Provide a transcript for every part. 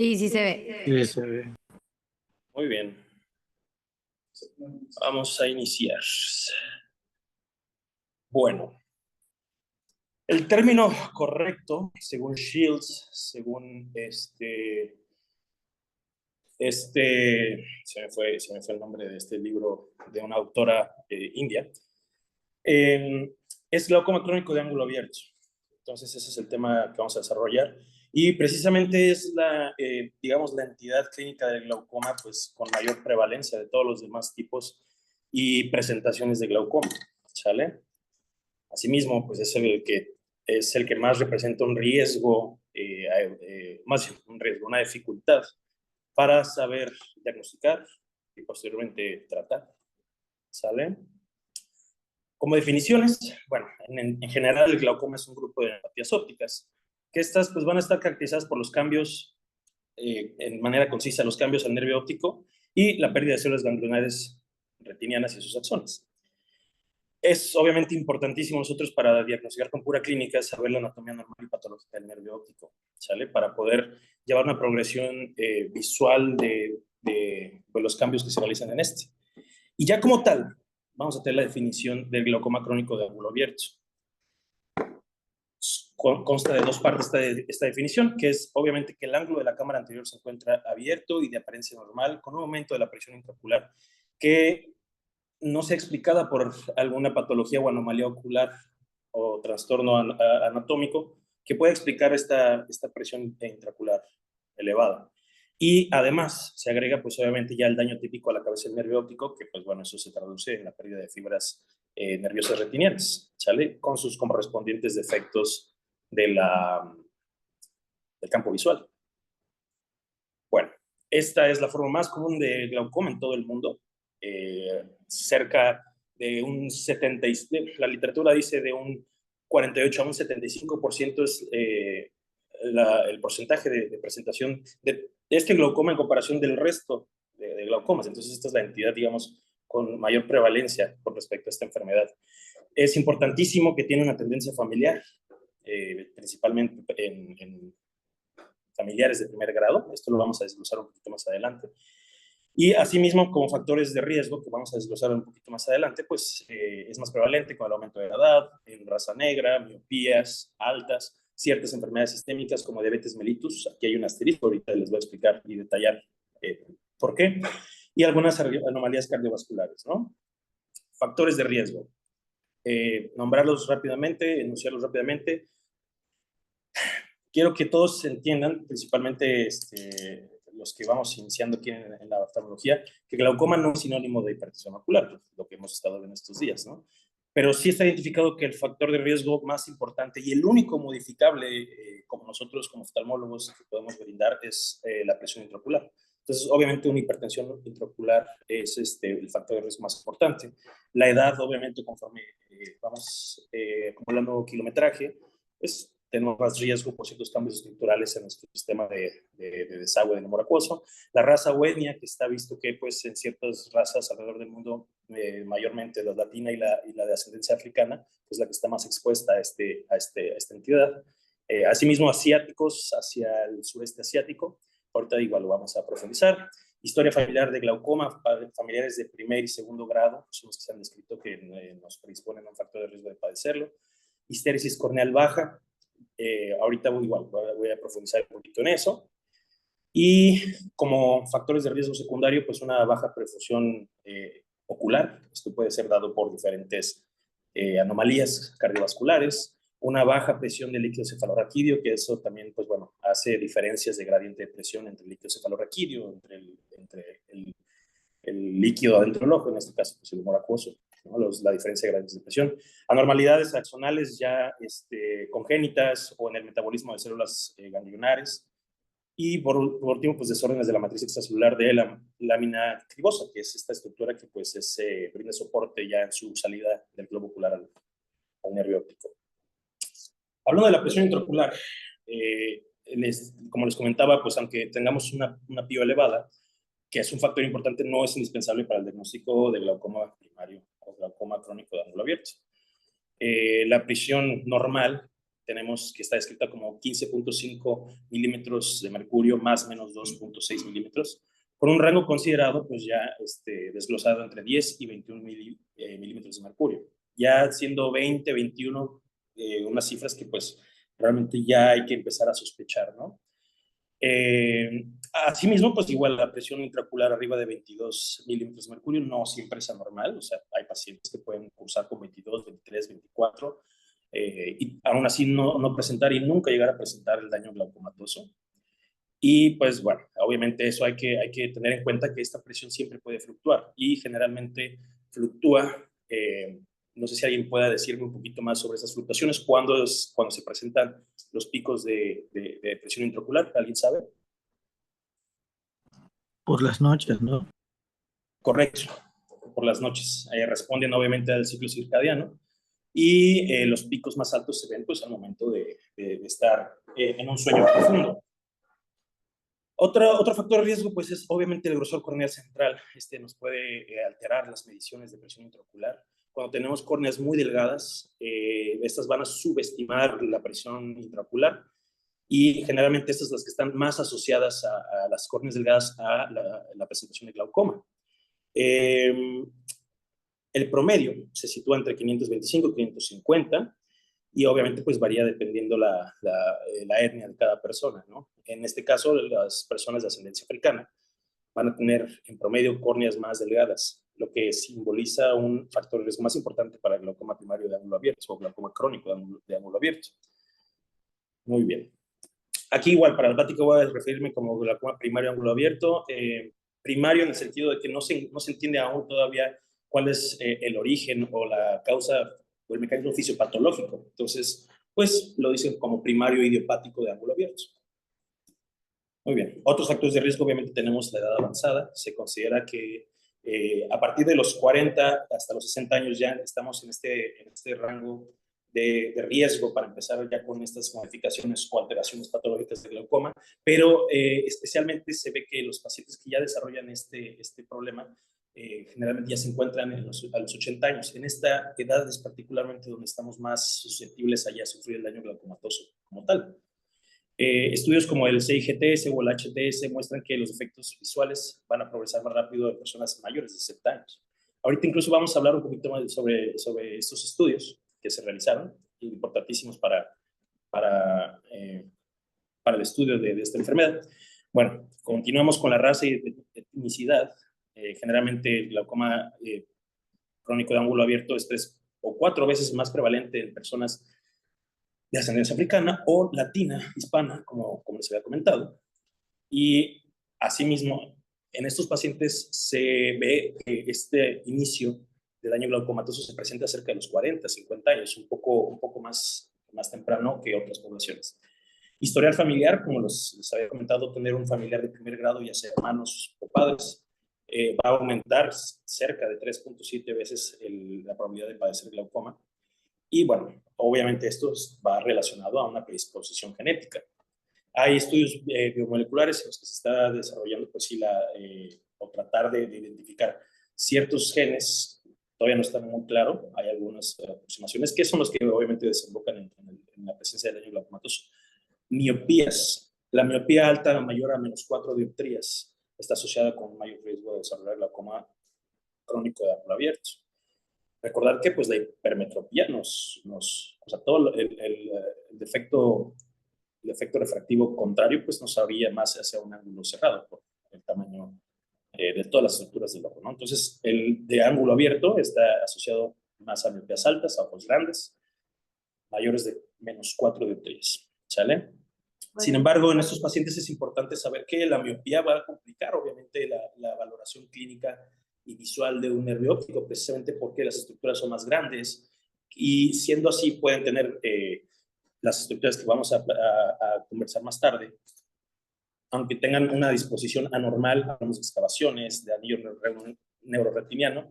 Sí, sí se ve. Sí, se ve. Muy bien. Vamos a iniciar. Bueno, el término correcto, según Shields, según se me fue el nombre de este libro de una autora india, es glaucoma crónico de ángulo abierto. Entonces ese es el tema que vamos a desarrollar. Y precisamente es digamos, la entidad clínica del glaucoma pues, con mayor prevalencia de todos los demás tipos y presentaciones de glaucoma, ¿sale? Asimismo, pues es el que más representa un riesgo, más un riesgo, una dificultad para saber diagnosticar y posteriormente tratar, ¿sale? Como definiciones, bueno, en general el glaucoma es un grupo de neuropatías ópticas, que estas pues van a estar caracterizadas por los cambios, en manera concisa, los cambios al nervio óptico y la pérdida de células ganglionares retinianas y sus axones. Es obviamente importantísimo nosotros para diagnosticar con pura clínica saber la anatomía normal y patológica del nervio óptico, ¿sale? Para poder llevar una progresión visual de los cambios que se realizan en este. Y ya como tal, vamos a tener la definición del glaucoma crónico de ángulo abierto. Consta de dos partes esta definición, que es obviamente que el ángulo de la cámara anterior se encuentra abierto y de apariencia normal, con un aumento de la presión intraocular que no sea explicada por alguna patología o anomalía ocular o trastorno anatómico que pueda explicar esta presión intraocular elevada. Y además se agrega pues obviamente ya el daño típico a la cabeza del nervio óptico, que pues bueno, eso se traduce en la pérdida de fibras nerviosas retinianas, ¿sale? Con sus correspondientes defectos del campo visual. Bueno, esta es la forma más común de glaucoma en todo el mundo. Cerca de un 70, la literatura dice de un 48 a un 75% es el porcentaje de presentación de este glaucoma en comparación del resto de glaucomas. Entonces esta es la entidad, digamos, con mayor prevalencia con respecto a esta enfermedad. Es importantísimo que tiene una tendencia familiar, principalmente en familiares de primer grado. Esto lo vamos a desglosar un poquito más adelante. Y asimismo, como factores de riesgo, que vamos a desglosar un poquito más adelante, pues es más prevalente con el aumento de la edad, en raza negra, miopías altas, ciertas enfermedades sistémicas como diabetes mellitus. Aquí hay un asterisco, ahorita les voy a explicar y detallar por qué. Y algunas anomalías cardiovasculares, ¿no? Factores de riesgo. Nombrarlos rápidamente, enunciarlos rápidamente. Quiero que todos entiendan, principalmente los que vamos iniciando aquí en la oftalmología, que glaucoma no es sinónimo de hipertensión macular, lo que hemos estado viendo estos días, ¿no? Pero sí está identificado que el factor de riesgo más importante y el único modificable, como nosotros como oftalmólogos que podemos brindar, es la presión intraocular. Entonces, obviamente, una hipertensión intraocular es el factor de riesgo más importante. La edad, obviamente, conforme vamos acumulando kilometraje, pues tenemos más riesgo por ciertos cambios estructurales en nuestro sistema de desagüe del humor acuoso. La raza o etnia, que está visto que pues, en ciertas razas alrededor del mundo, mayormente la latina y la de ascendencia africana, es la que está más expuesta a esta entidad. Asimismo, asiáticos hacia el sureste asiático, ahorita igual lo vamos a profundizar. Historia familiar de glaucoma, familiares de primer y segundo grado, son los que se han descrito que nos predisponen a un factor de riesgo de padecerlo. Histéresis corneal baja, ahorita voy a profundizar un poquito en eso. Y como factores de riesgo secundario, pues una baja perfusión ocular. Esto puede ser dado por diferentes anomalías cardiovasculares, una baja presión del líquido cefalorraquídeo, que eso también, pues bueno, hace diferencias de gradiente de presión entre el líquido cefalorraquídeo, entre el líquido adentro del ojo, en este caso, pues el humor acuoso, ¿no? La diferencia de gradientes de presión. Anormalidades axonales ya congénitas o en el metabolismo de células ganglionares. Y por último, pues desórdenes de la matriz extracelular de la lámina cribosa, que es esta estructura que pues brinda soporte ya en su salida del globo ocular al nervio óptico. Hablando de la presión intraocular, como les comentaba, pues aunque tengamos una PIO elevada, que es un factor importante, no es indispensable para el diagnóstico de glaucoma primario o glaucoma crónico de ángulo abierto. La presión normal tenemos que está descrita como 15.5 milímetros de mercurio más menos 2.6 milímetros, con un rango considerado pues ya desglosado entre 10 y 21 milímetros de mercurio. Ya siendo 20, 21, unas cifras que pues realmente ya hay que empezar a sospechar, ¿no? Asimismo, pues igual la presión intraocular arriba de 22 milímetros de mercurio no siempre es anormal, o sea, hay pacientes que pueden cursar con 22, 23, 24, y aún así no presentar y nunca llegar a presentar el daño glaucomatoso. Y pues bueno, obviamente eso hay que tener en cuenta que esta presión siempre puede fluctuar y generalmente fluctúa. No sé si alguien pueda decirme un poquito más sobre esas fluctuaciones, cuando se presentan los picos de presión intraocular, ¿alguien sabe? Por las noches, ¿no? Correcto, por las noches. Responden obviamente al ciclo circadiano y los picos más altos se ven pues al momento de estar en un sueño profundo. Otro factor de riesgo, pues, es obviamente el grosor corneal central. Nos puede alterar las mediciones de presión intraocular. Cuando tenemos córneas muy delgadas, estas van a subestimar la presión intraocular y generalmente estas son las que están más asociadas a las córneas delgadas a la presentación de glaucoma. El promedio se sitúa entre 525 y 550 y obviamente pues varía dependiendo la etnia de cada persona, ¿no? En este caso, las personas de ascendencia africana van a tener en promedio córneas más delgadas, lo que simboliza un factor de riesgo más importante para el glaucoma primario de ángulo abierto o glaucoma crónico de ángulo abierto. Muy bien. Aquí igual, para la plática voy a referirme como glaucoma primario de ángulo abierto. Primario en el sentido de que no se entiende aún todavía cuál es el origen o la causa o el mecanismo fisiopatológico. Entonces, pues lo dicen como primario idiopático de ángulo abierto. Muy bien. Otros factores de riesgo, obviamente tenemos la edad avanzada. Se considera que a partir de los 40 hasta los 60 años ya estamos en este rango de riesgo para empezar ya con estas modificaciones o alteraciones patológicas de glaucoma, pero especialmente se ve que los pacientes que ya desarrollan este problema generalmente ya se encuentran a los 80 años. En esta edad es particularmente donde estamos más susceptibles a ya sufrir el daño glaucomatoso como tal. Estudios como el CIGTS o el HTS muestran que los efectos visuales van a progresar más rápido en personas mayores de 60 años. Ahorita incluso vamos a hablar un poquito más sobre estos estudios que se realizaron, importantísimos para el estudio de esta enfermedad. Bueno, continuamos con la raza y etnicidad. Generalmente el glaucoma crónico de ángulo abierto es 3 o 4 veces más prevalente en personas de ascendencia africana o latina, hispana, como les había comentado. Y asimismo, en estos pacientes se ve que este inicio de daño glaucomatoso se presenta cerca de los 40, 50 años, un poco más temprano que otras poblaciones. Historial familiar, como les había comentado, tener un familiar de primer grado, ya sea hermanos o padres, va a aumentar cerca de 3.7 veces la probabilidad de padecer glaucoma. Y bueno, obviamente esto va relacionado a una predisposición genética. Hay estudios biomoleculares en los que se está desarrollando, pues sí, o tratar de identificar ciertos genes. Todavía no está muy claro, hay algunas aproximaciones que son los que obviamente desembocan en la presencia del daño glaucomatoso. Miopías. La miopía alta mayor a menos 4 dioptrías está asociada con un mayor riesgo de desarrollar glaucoma crónico de ángulo abierto. Recordar que pues la hipermetropía o sea, todo el defecto refractivo contrario pues nos habría más hacia un ángulo cerrado por el tamaño de todas las estructuras del ojo, ¿no? Entonces, el de ángulo abierto está asociado más a miopías altas, a ojos grandes, mayores de menos 4 dioptrías, ¿sale? Bueno. Sin embargo, en estos pacientes es importante saber que la miopía va a complicar, obviamente, la valoración clínica y visual de un nervio óptico, precisamente porque las estructuras son más grandes y siendo así pueden tener las estructuras que vamos a conversar más tarde, aunque tengan una disposición anormal, algunas excavaciones de anillo neuroretiniano,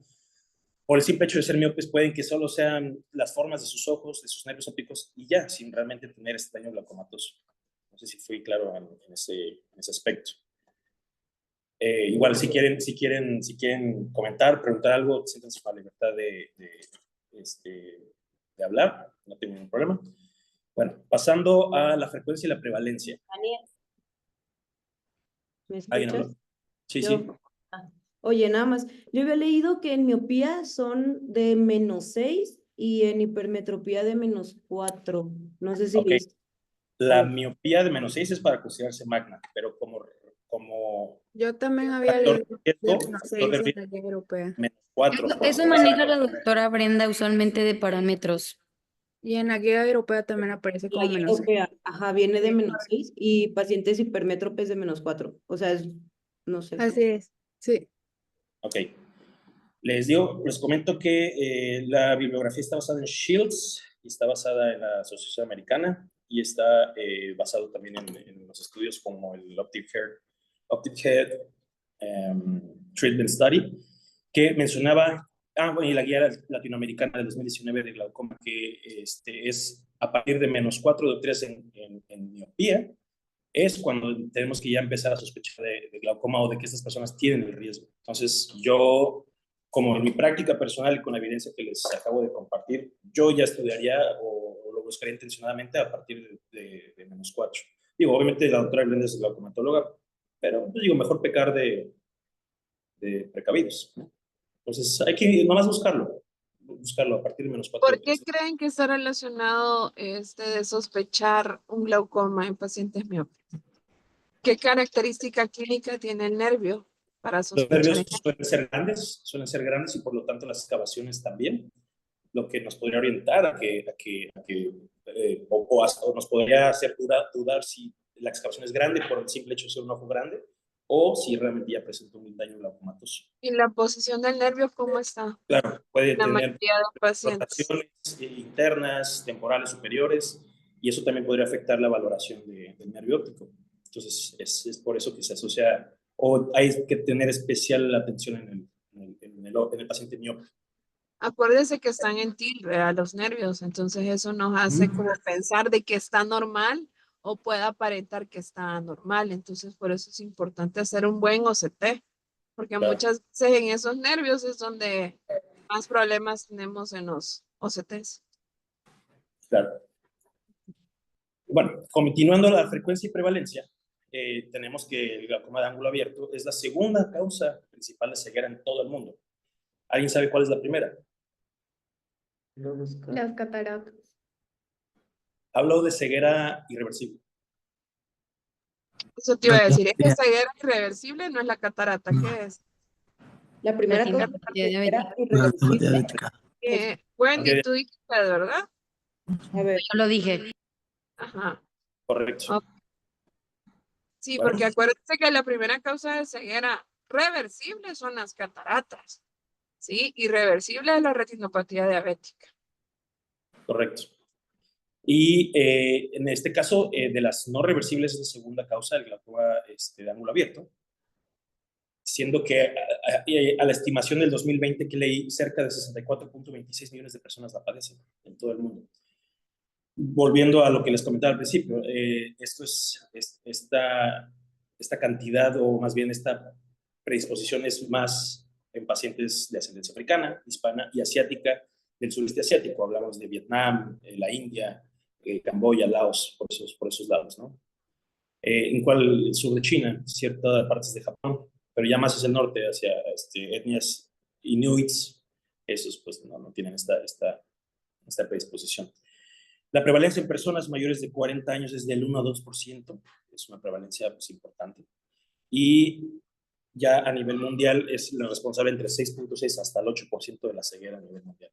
por el simple hecho de ser miopes pueden que solo sean las formas de sus ojos, de sus nervios ópticos y ya, sin realmente tener este daño glaucomatoso. No sé si fui claro en ese aspecto. Igual si quieren comentar, preguntar algo, siéntanse con la libertad de hablar, no tengo ningún problema. Bueno, pasando a la frecuencia y la prevalencia. Daniel, ¿me ¿Alguien escuchas? habló? Sí, Yo. sí. Oye, nada más, yo había leído que en miopía son de -6 y en hipermetropía de -4. No sé si Ok. leíste. La miopía de -6 es para considerarse magna, pero como Yo también había factor leído de de riesgo, menos factor 6 de en riesgo, la guía europea. -4. Eso maneja la doctora Brenda usualmente de parámetros. Y en la guía europea también aparece La como guía menos 6. europea, ajá, viene de Sí. -6 y pacientes hipermétropes de -4. O sea, no sé. Así es, sí. Ok. Les comento que la bibliografía está basada en Shields y está basada en la Asociación Americana y está basado también en los estudios como el Optic Head Treatment Study, que mencionaba, bueno, y la guía latinoamericana de 2019 de glaucoma, que es a partir de -4 de 3 en miopía, es cuando tenemos que ya empezar a sospechar de glaucoma o de que estas personas tienen el riesgo. Entonces, yo, como en mi práctica personal y con la evidencia que les acabo de compartir, yo ya estudiaría o lo buscaría intencionadamente a partir de -4. Digo, obviamente la doctora Glenda es glaucomatóloga, pero yo digo, mejor pecar de precavidos, ¿no? Entonces, hay que nomás buscarlo a partir de -4 ¿Por de qué 3. creen que está relacionado de sospechar un glaucoma en pacientes miopes? ¿Qué característica clínica tiene el nervio para Los sospechar nervios en él? suelen ser grandes y por lo tanto las excavaciones también, lo que nos podría orientar o nos podría hacer dudar si la excavación es grande por el simple hecho de ser un ojo grande o si realmente ya presenta un daño glaucomatoso. ¿Y la posición del nervio cómo está? Claro, puede La tener mayoría de los pacientes. rotaciones internas, temporales superiores, y eso también podría afectar la valoración del nervio óptico. Entonces, es por eso que se asocia, o hay que tener especial atención en el paciente miope. Acuérdese que están en tilde a los nervios, entonces eso nos hace como pensar de que está normal o puede aparentar que está anormal. Entonces, por eso es importante hacer un buen OCT, porque Claro, muchas veces en esos nervios es donde más problemas tenemos en los OCTs. claro. Bueno, continuando la frecuencia y prevalencia, tenemos que el glaucoma de ángulo abierto es la segunda causa principal de ceguera en todo el mundo. ¿Alguien sabe cuál es la primera? Las cataratas. Hablo de ceguera irreversible. Eso te iba a decir, esta ceguera irreversible no es la catarata, ¿qué es? La primera causa Retinopatía era diabética. irreversible. Wendy, Ok, tú dijiste, ¿verdad? A ver, Yo lo dije. Ajá. correcto. Ok. Sí, Bueno, porque acuérdense que la primera causa de ceguera reversible son las cataratas, ¿sí? Irreversible es la retinopatía diabética. correcto. Y en este caso, de las no reversibles es la segunda causa del glaucoma de ángulo abierto, siendo que a la estimación del 2020 que leí, cerca de 64.26 millones de personas la padecen en todo el mundo. Volviendo a lo que les comentaba al principio, esta cantidad, o más bien esta predisposición es más en pacientes de ascendencia africana, hispana y asiática del sureste asiático. Hablamos de Vietnam, la India, Camboya, Laos, por esos lados, ¿no? El sur de China, ciertas partes de Japón, pero ya más hacia el norte, hacia etnias inuits, esos pues no tienen esta predisposición. La prevalencia en personas mayores de 40 años es del 1 a 2%, es una prevalencia pues, importante. Y ya a nivel mundial es la responsable entre 6.6 hasta el 8% de la ceguera a nivel mundial.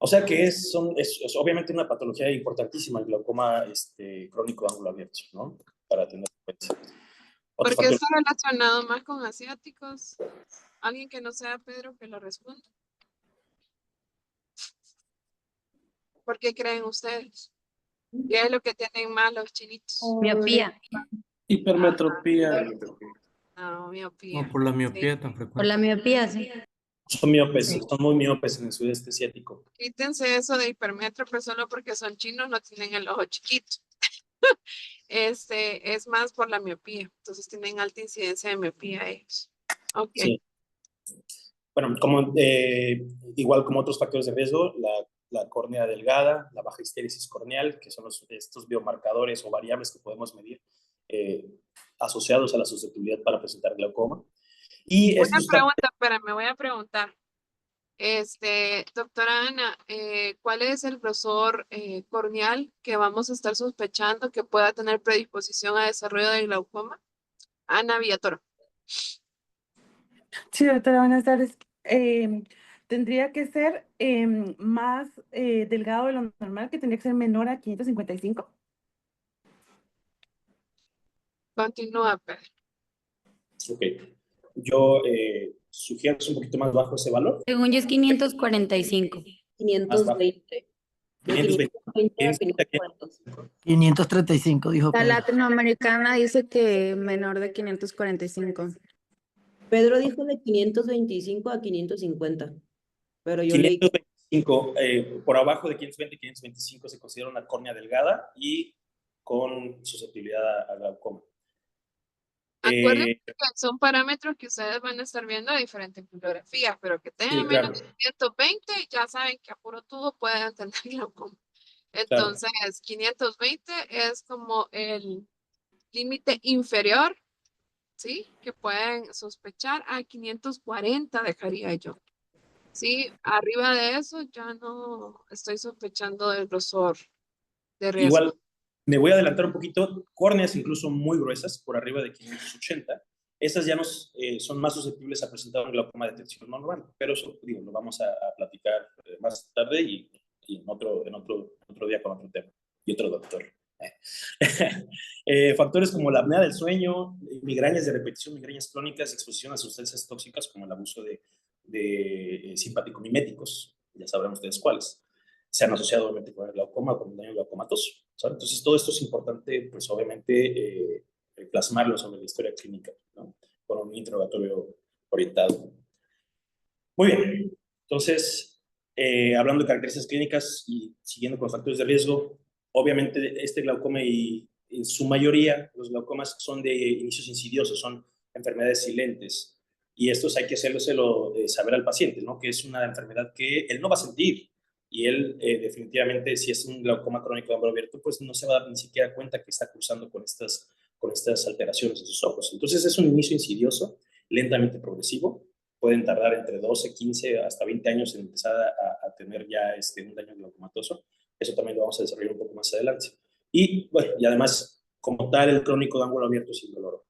O sea que es obviamente una patología importantísima el glaucoma crónico de ángulo abierto, ¿no? Para tener en cuenta. ¿Por qué está relacionado más con asiáticos? Alguien que no sea Pedro que lo responda. ¿Por qué creen ustedes? ¿Qué es lo que tienen más los chinitos? Miopía. Hipermetropía. No, miopía. No, por la Sí. miopía tan Por frecuente. la miopía, sí. Son miopes, Sí. son muy miopes en el sudeste asiático. Quítense eso de hipermétrope solo porque son chinos, no tienen el ojo chiquito. Es más por la miopía. Entonces tienen alta incidencia de miopía ellos. Ok. Sí. Bueno, igual como otros factores de riesgo, la la córnea delgada, la baja histéresis corneal, que son estos biomarcadores o variables que podemos medir asociados a la susceptibilidad para presentar glaucoma. Y Una esto está... pregunta, espérame, voy a preguntar. Doctora Ana, ¿cuál es el grosor corneal que vamos a estar sospechando que pueda tener predisposición a desarrollo de glaucoma? Ana Villatoro. Sí, doctora, buenas tardes. Tendría que ser más delgado de lo normal, que tendría que ser menor a 555. Continúa, Pedro. Ok. Yo sugiero un poquito más bajo ese valor. Según yo es 545. 520. De 520. 520 a 545. 535, dijo La Pedro. latinoamericana dice que menor de 545. Pedro dijo de 525 a 550. Pero yo leí 525, por abajo de 520 y 525 se considera una córnea delgada y con susceptibilidad a glaucoma. Acuérdense que son parámetros que ustedes van a estar viendo de diferentes bibliografías, pero que tengan Sí, claro. menos de 120, ya saben que a puro tubo pueden tener glaucoma. Claro. Entonces, 520 es como el límite inferior, ¿sí? Que pueden sospechar. A 540 dejaría yo. Sí, arriba de eso ya no estoy sospechando del grosor de riesgo. Igual, me voy a adelantar un poquito, córneas incluso muy gruesas, por arriba de 580, esas ya son más susceptibles a presentar un glaucoma de detección no normal, pero eso, digo, lo vamos a platicar más tarde y en otro día con otro tema y otro doctor. Factores como la apnea del sueño, migrañas de repetición, migrañas crónicas, exposición a sustancias tóxicas como el abuso de simpático-miméticos, ya sabrán ustedes cuáles, se han asociado obviamente con el glaucoma o con el daño glaucomatoso, ¿sabes? Entonces todo esto es importante, pues obviamente, plasmarlo sobre la historia clínica, ¿no? Con un interrogatorio orientado. Muy bien, entonces, hablando de características clínicas y siguiendo con factores de riesgo, obviamente este glaucoma y en su mayoría los glaucomas son de inicios insidiosos, son enfermedades silentes. Y estos hay que hacérselo saber al paciente, ¿no? Que es una enfermedad que él no va a sentir. Y él definitivamente, si es un glaucoma crónico de ambro abierto, pues no se va a dar ni siquiera cuenta que está cruzando con estas alteraciones en sus ojos. Entonces es un inicio insidioso, lentamente progresivo. Pueden tardar entre 12, 15, hasta 20 años en empezar a tener ya un daño glaucomatoso. Eso también lo vamos a desarrollar un poco más adelante. Y, bueno, y además, como tal, el crónico de ángulo abierto es indoloro.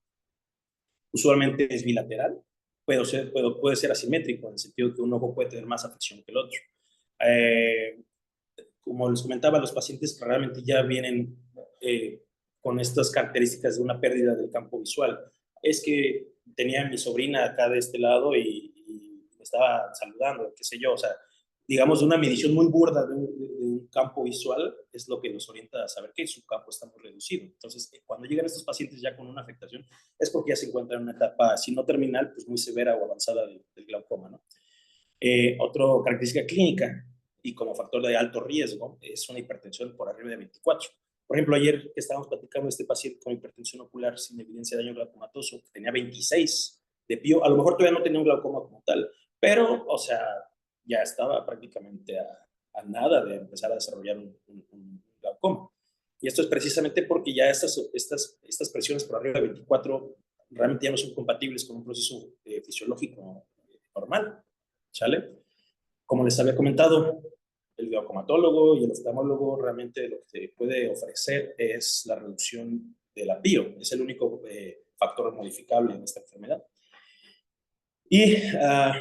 Usualmente es bilateral, puede ser asimétrico, en el sentido que un ojo puede tener más afección que el otro. Como les comentaba, los pacientes realmente ya vienen con estas características de una pérdida del campo visual. Es que tenía a mi sobrina acá de este lado y me estaba saludando, qué sé yo, o sea, digamos, una medición muy burda de un campo visual es lo que nos orienta a saber que su campo está muy reducido. Entonces, cuando llegan estos pacientes ya con una afectación, es porque ya se encuentran en una etapa, si no terminal, pues muy severa o avanzada del glaucoma, ¿no? Otra característica clínica y como factor de alto riesgo es una hipertensión por arriba de 24. Por ejemplo, ayer que estábamos platicando de este paciente con hipertensión ocular sin evidencia de daño glaucomatoso, que tenía 26 de PIO, a lo mejor todavía no tenía un glaucoma como tal, pero, o sea, ya estaba prácticamente a nada de empezar a desarrollar un glaucoma. Y esto es precisamente porque ya estas presiones por arriba de 24 realmente ya no son compatibles con un proceso fisiológico normal, ¿sale? Como les había comentado, el glaucomatólogo y el oftalmólogo realmente lo que te puede ofrecer es la reducción de la PIO, es el único factor modificable en esta enfermedad. Y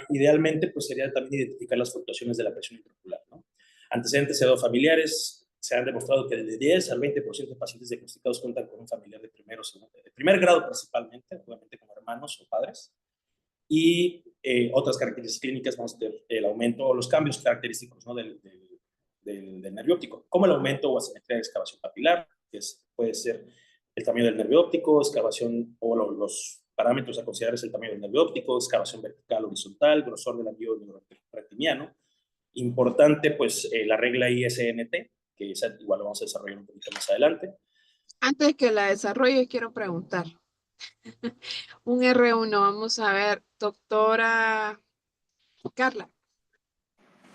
idealmente, pues sería también identificar las fluctuaciones de la presión intraocular, ¿no? Antecedentes familiares, se han demostrado que de 10 al 20% de pacientes diagnosticados cuentan con un familiar de primer grado principalmente, obviamente como hermanos o padres. Y otras características clínicas, vamos a tener el aumento o los cambios característicos, ¿no? del nervio óptico, como el aumento o asimetría de excavación papilar, que puede ser el tamaño del nervio óptico, excavación o los parámetros a considerar es el tamaño del nervio óptico, excavación vertical, horizontal, grosor del anillo neuroretiniano. Importante, pues, la regla ISNT, que esa igual lo vamos a desarrollar un poquito más adelante. Antes que la desarrolle, quiero preguntar. Un R1, vamos a ver, doctora Carla.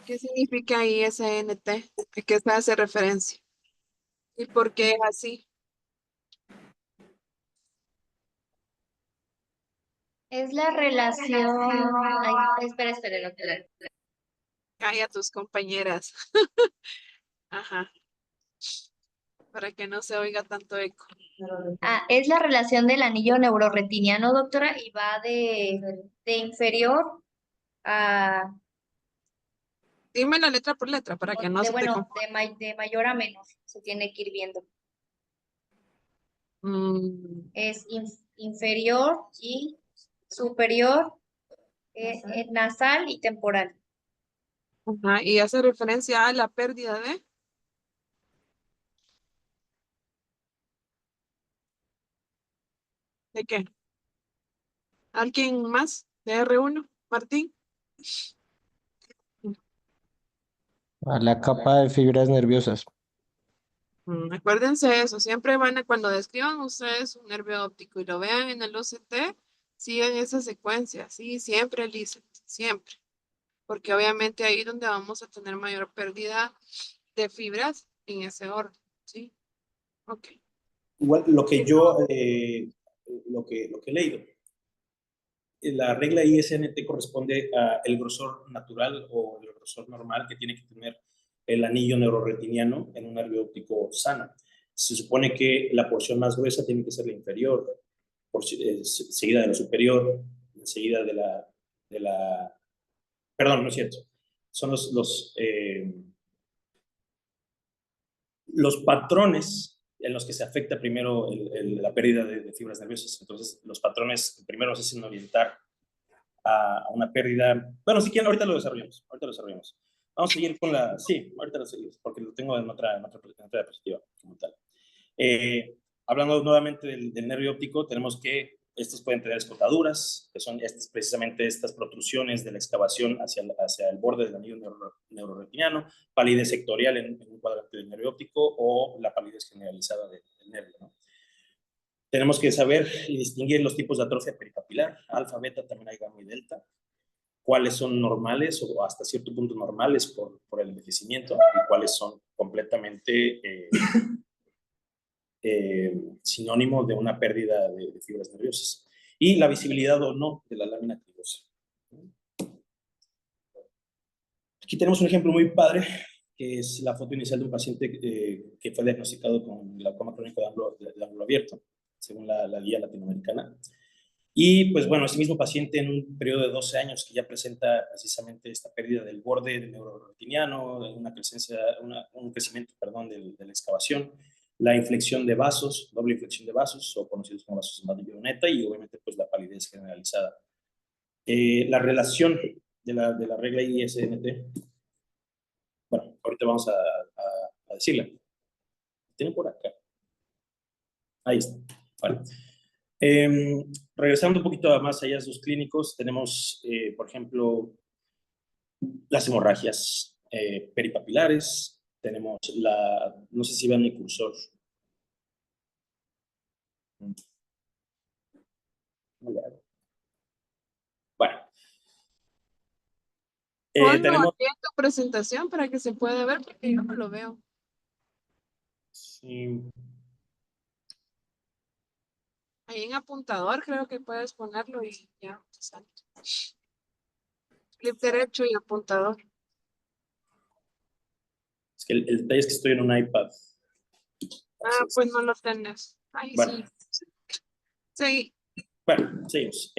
¿Qué significa ISNT? ¿A qué se hace referencia? ¿Y por qué es así? Es la relación. Ay, espera, doctora. Calla a tus compañeras. Ajá. Para que no se oiga tanto eco. Es la relación del anillo neuroretiniano, doctora, y va de inferior a, Dime la letra por letra para que no se te confunda. de mayor a menor. Se tiene que ir viendo. Es inferior y superior, nasal y temporal. Ajá, y hace referencia a la pérdida ¿de qué? ¿Alguien más de R1? Martín. A la capa de fibras nerviosas. Acuérdense eso, siempre cuando describan ustedes un nervio óptico y lo vean en el OCT, sigan esa secuencia, sí, siempre, Lisa, siempre, porque obviamente ahí es donde vamos a tener mayor pérdida de fibras en ese orden, ¿sí? Ok. Igual, lo que yo, lo que he leído, la regla ISNT corresponde al grosor natural o el grosor normal que tiene que tener el anillo neuroretiniano en un nervio óptico sano. Se supone que la porción más gruesa tiene que ser la inferior, seguida de la superior, seguida de la perdón, no es cierto. Son los patrones en los que se afecta primero la pérdida de fibras nerviosas. Entonces, los patrones primero nos hacen orientar a una pérdida. Bueno, si quieren, ahorita lo desarrollamos. Vamos a seguir con la. Sí, ahorita lo seguimos, porque lo tengo en otra diapositiva como tal. Hablando nuevamente del nervio óptico, tenemos que estos pueden tener escotaduras, que son precisamente estas protrusiones de la excavación hacia el borde del anillo neuroretiniano, palidez sectorial en un cuadrante del nervio óptico o la palidez generalizada del nervio, ¿no? Tenemos que saber y distinguir los tipos de atrofia pericapilar, alfa, beta, también hay gamma y delta, cuáles son normales o hasta cierto punto normales por el envejecimiento y cuáles son completamente sinónimo de una pérdida de fibras nerviosas. Y la visibilidad o no de la lámina cribosa. Aquí tenemos un ejemplo muy padre, que es la foto inicial de un paciente que fue diagnosticado con glaucoma crónico de ángulo abierto, según la guía latinoamericana. Y pues bueno, ese mismo paciente en un periodo de 12 años que ya presenta precisamente esta pérdida del borde del neuroretiniano, un crecimiento, perdón, de la excavación, la inflexión de vasos, doble inflexión de vasos, o conocidos como vasos de Maddie-Brunetta, y obviamente pues la palidez generalizada. La relación de la regla ISNT, bueno, ahorita vamos a decirla. Tienen por acá. Ahí está. Vale. Regresando un poquito a más allá de sus clínicos, tenemos, por ejemplo, las hemorragias peripapilares, tenemos no sé si vean mi cursor. Bueno. Tenemos aquí en tu presentación para que se pueda ver, porque yo no lo veo. Sí. Ahí en apuntador creo que puedes ponerlo y ya te sale. Clip derecho y apuntador. Es que el detalle es que estoy en un iPad. Pues no lo tenés. Ahí bueno. sí. Sí. Bueno, seguimos.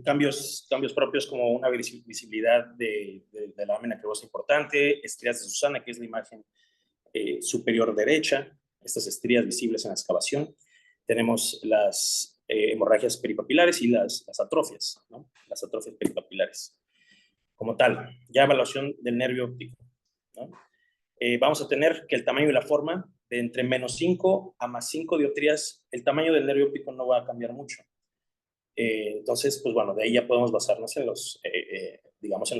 Cambios propios como una visibilidad de la lámina cribosa importante, estrías de Susana, que es la imagen superior derecha, estas estrías visibles en la excavación. Tenemos las hemorragias peripapilares y las atrofias, ¿no? Las atrofias peripapilares. Como tal, ya evaluación del nervio óptico, ¿no? Vamos a tener que el tamaño y la forma de entre -5 a +5 dioptrías, el tamaño del nervio óptico no va a cambiar mucho. Entonces, pues bueno, de ahí ya podemos basarnos en digamos,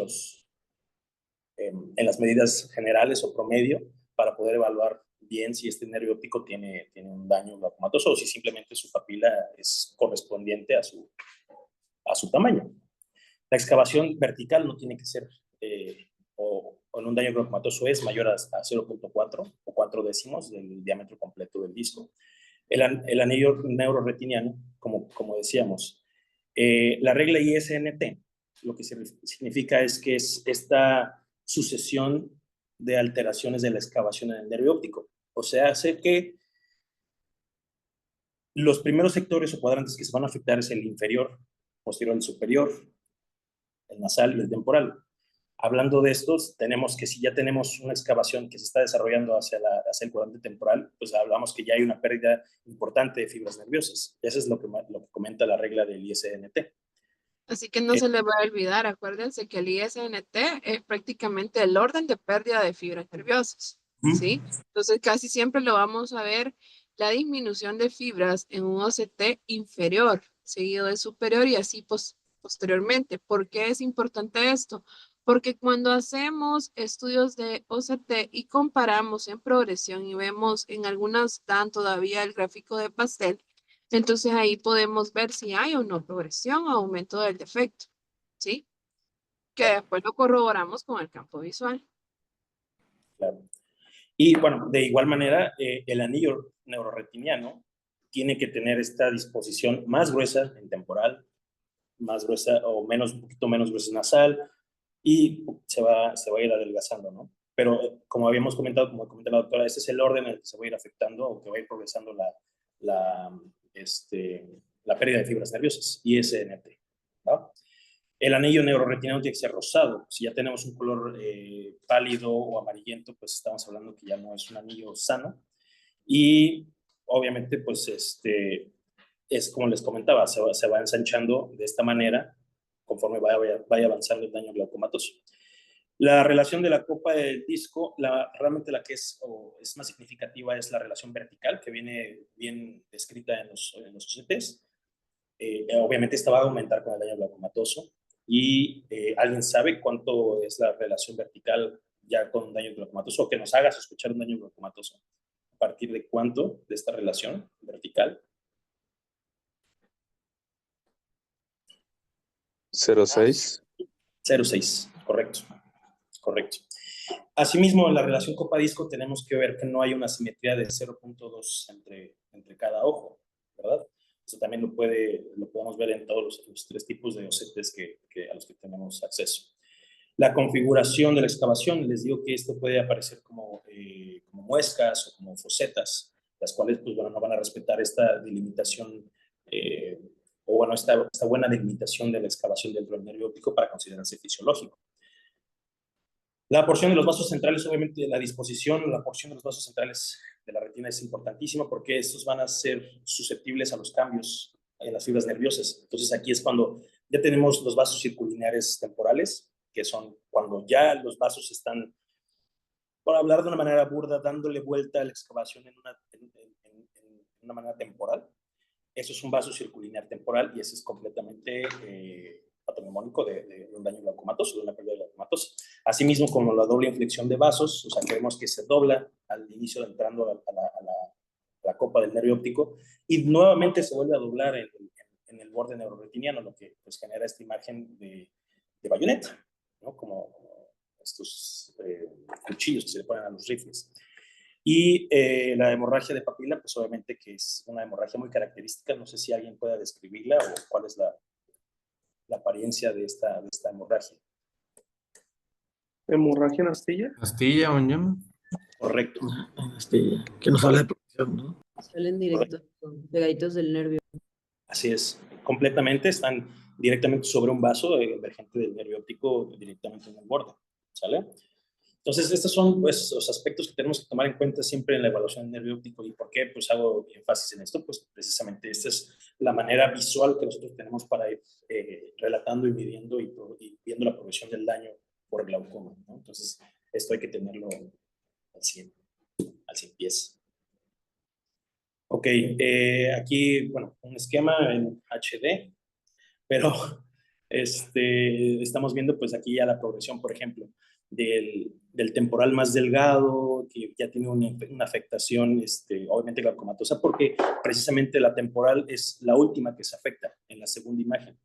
en las medidas generales o promedio para poder evaluar bien si este nervio óptico tiene un daño glaucomatoso o si simplemente su papila es correspondiente a su tamaño. La excavación vertical no tiene que ser, o o en un daño glaucomatoso es mayor a 0.4 o 4 décimos del diámetro completo del disco. El anillo neuroretiniano, como decíamos, la regla ISNT, lo que significa es que es esta sucesión de alteraciones de la excavación en el nervio óptico. O sea, hace que los primeros sectores o cuadrantes que se van a afectar es el inferior, posterior al superior, el nasal y el temporal. Hablando de estos, tenemos que si ya tenemos una excavación que se está desarrollando hacia el cuadrante temporal, pues hablamos que ya hay una pérdida importante de fibras nerviosas. Eso es lo que comenta la regla del ISNT. Así que no se le va a olvidar, acuérdense que el ISNT es prácticamente el orden de pérdida de fibras nerviosas, ¿sí? Entonces casi siempre lo vamos a ver la disminución de fibras en un OCT inferior, seguido de superior y así posteriormente. ¿Por qué es importante esto? Porque cuando hacemos estudios de OCT y comparamos en progresión y vemos en algunas dan todavía el gráfico de pastel, entonces ahí podemos ver si hay o no progresión o aumento del defecto, ¿sí? Que después lo corroboramos con el campo visual. Claro. Y bueno, de igual manera, el anillo neuroretiniano tiene que tener esta disposición más gruesa en temporal, más gruesa o menos, un poquito menos gruesa en nasal, y se va a ir adelgazando, ¿no? Pero como habíamos comentado, como comenta la doctora, este es el orden en el que se va a ir afectando o que va a ir progresando la pérdida de fibras nerviosas, ISNT, ¿no? El anillo neuroretiniano tiene que ser rosado. Si ya tenemos un color pálido o amarillento, pues estamos hablando que ya no es un anillo sano. Y obviamente, pues es como les comentaba, se va ensanchando de esta manera conforme vaya avanzando el daño glaucomatoso. La relación de la copa del disco, realmente la que es más significativa es la relación vertical, que viene bien descrita en los OCTs. Obviamente esta va a aumentar con el daño glaucomatoso. Y ¿alguien sabe cuánto es la relación vertical ya con un daño glaucomatoso? O que nos haga sospechar un daño glaucomatoso. ¿A partir de cuánto de esta relación vertical? 0,6. 0,6, correcto. Asimismo, en la relación copa-disco tenemos que ver que no hay una simetría de 0.2 entre cada ojo, ¿verdad? Eso también lo podemos ver en todos los tres tipos de OCTs a los que tenemos acceso. La configuración de la excavación, les digo que esto puede aparecer como muescas o como fosetas, las cuales pues, bueno, no van a respetar esta delimitación o bueno, esta buena delimitación de la excavación dentro del nervio óptico para considerarse fisiológico. La porción de los vasos centrales, obviamente la porción de los vasos centrales de la retina es importantísima porque estos van a ser susceptibles a los cambios en las fibras nerviosas. Entonces aquí es cuando ya tenemos los vasos circulineares temporales, que son cuando ya los vasos están, por hablar de una manera burda, dándole vuelta a la excavación en una manera temporal. Eso es un vaso circulinear temporal y ese es completamente patognomónico de un daño glaucomatoso, de una pérdida glaucomatosa. Asimismo, como la doble inflexión de vasos, o sea, que vemos que se dobla al inicio entrando a la copa del nervio óptico y nuevamente se vuelve a doblar en el borde neuroretiniano, lo que pues, genera esta imagen de bayoneta, ¿no? Como estos cuchillos que se le ponen a los rifles. Y la hemorragia de papila, pues obviamente que es una hemorragia muy característica. No sé si alguien pueda describirla o cuál es la apariencia de esta hemorragia. ¿Hemorragia en astilla? Astilla, Onyema. Correcto. Astilla, que nos habla de protección, ¿no? Salen directos, pegaditos del nervio. Así es, completamente, están directamente sobre un vaso emergente del nervio óptico, directamente en el borde, ¿sale? Entonces, estos son pues, los aspectos que tenemos que tomar en cuenta siempre en la evaluación del nervio óptico. ¿Y por qué pues, hago énfasis en esto? Pues precisamente esta es la manera visual que nosotros tenemos para ir relatando y midiendo y viendo la progresión del daño por glaucoma, ¿no? Entonces, esto hay que tenerlo al 100 pies. Ok, aquí, bueno, un esquema en HD, pero estamos viendo pues aquí ya la progresión, por ejemplo, del temporal más delgado, que ya tiene una afectación, obviamente glaucomatosa, porque precisamente la temporal es la última que se afecta en la segunda imagen.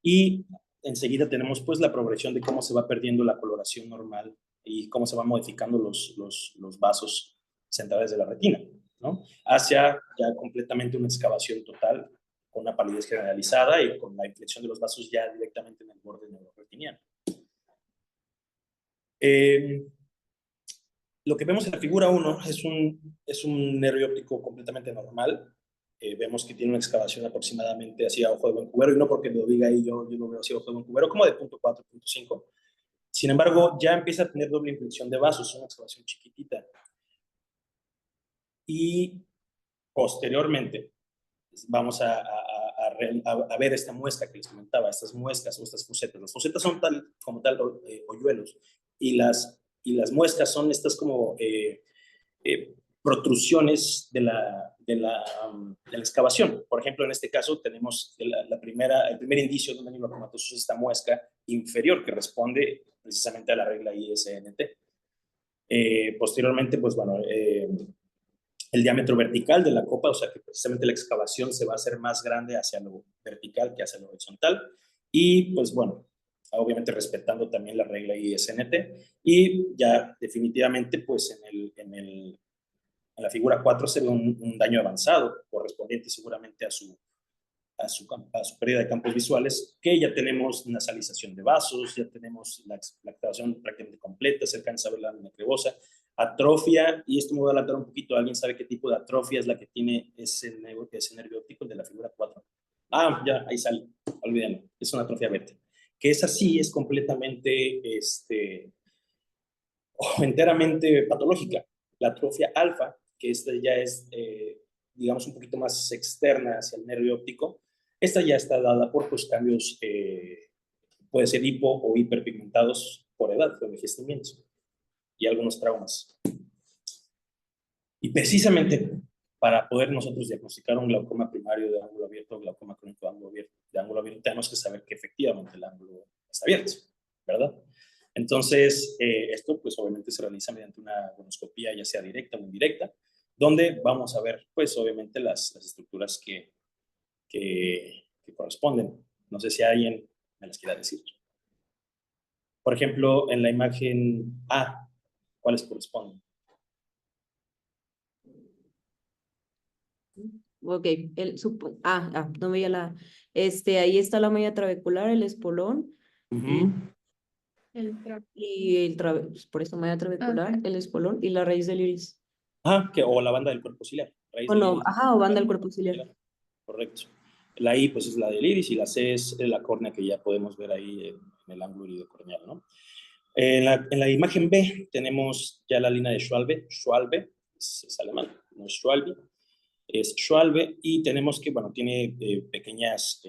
Y enseguida tenemos pues la progresión de cómo se va perdiendo la coloración normal y cómo se van modificando los vasos centrales de la retina, ¿no? Hacia ya completamente una excavación total, con una palidez generalizada y con la inflexión de los vasos ya directamente en el borde neuroretiniano. Lo que vemos en la figura 1 es un nervio óptico completamente normal. Vemos que tiene una excavación aproximadamente hacia ojo de buen cubero, y no porque lo diga ahí, yo lo veo hacia ojo de buen cubero, como de 0.4, 0.5. Sin embargo, ya empieza a tener doble inflexión de vasos, una excavación chiquitita. Y posteriormente vamos a ver esta muesca que les comentaba, estas muescas o estas fosetas. Las fosetas son como tal hoyuelos, y las muescas son estas como protrusiones de la excavación. Por ejemplo, en este caso tenemos el primer indicio de un anisocomatosis, esta muesca inferior que responde precisamente a la regla ISNT. Posteriormente, pues bueno, el diámetro vertical de la copa, o sea que precisamente la excavación se va a hacer más grande hacia lo vertical que hacia lo horizontal, y pues bueno, obviamente respetando también la regla ISNT, y ya definitivamente pues en la figura 4 se ve un daño avanzado, correspondiente seguramente a su pérdida de campos visuales, que ya tenemos nasalización de vasos, ya tenemos la excavación prácticamente completa, se alcanza a ver la necrobosa, atrofia, y esto me voy a adelantar un poquito. ¿Alguien sabe qué tipo de atrofia es la que tiene ese nervio óptico, el de la figura 4? Ah, ya, ahí sale, olvídenlo, es una atrofia beta, que esa sí es completamente, enteramente patológica. La atrofia alfa, que esta ya es, digamos, un poquito más externa hacia el nervio óptico, esta ya está dada por pues, cambios, puede ser hipo o hiperpigmentados por edad, por envejecimiento, y algunos traumas. Y precisamente para poder nosotros diagnosticar un glaucoma primario de ángulo abierto o glaucoma crónico de ángulo abierto, tenemos que saber que efectivamente el ángulo está abierto, ¿verdad? Entonces, esto pues obviamente se realiza mediante una conoscopía, ya sea directa o indirecta, donde vamos a ver pues obviamente las estructuras que corresponden. No sé si alguien me las quiera decir. Por ejemplo, en la imagen A, ¿cuáles corresponden? Ok, no veía la, ahí está la malla trabecular, el espolón, pues, por eso malla trabecular, el espolón y la raíz del iris. O la banda del cuerpo ciliar. O no, o banda del cuerpo ciliar. Correcto. La I pues es la del iris, y la C es la córnea, que ya podemos ver ahí en el ángulo iridocorneal, ¿no? En la imagen B tenemos ya la línea de Schwalbe. Schwalbe es alemán, no es Schwalbe, es Schwalbe, y tenemos que, bueno, tiene pequeñas,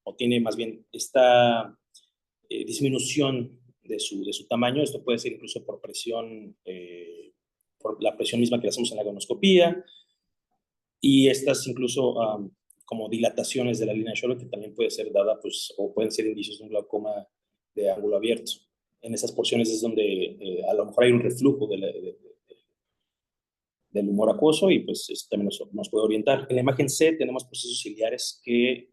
o tiene más bien esta disminución de su tamaño. Esto puede ser incluso por presión, por la presión misma que le hacemos en la gonoscopía, y estas incluso como dilataciones de la línea de Schwalbe, que también puede ser dada, pues, o pueden ser indicios de un glaucoma de ángulo abierto. En esas porciones es donde a lo mejor hay un reflujo del humor acuoso, y pues eso también nos puede orientar. En la imagen C tenemos procesos ciliares que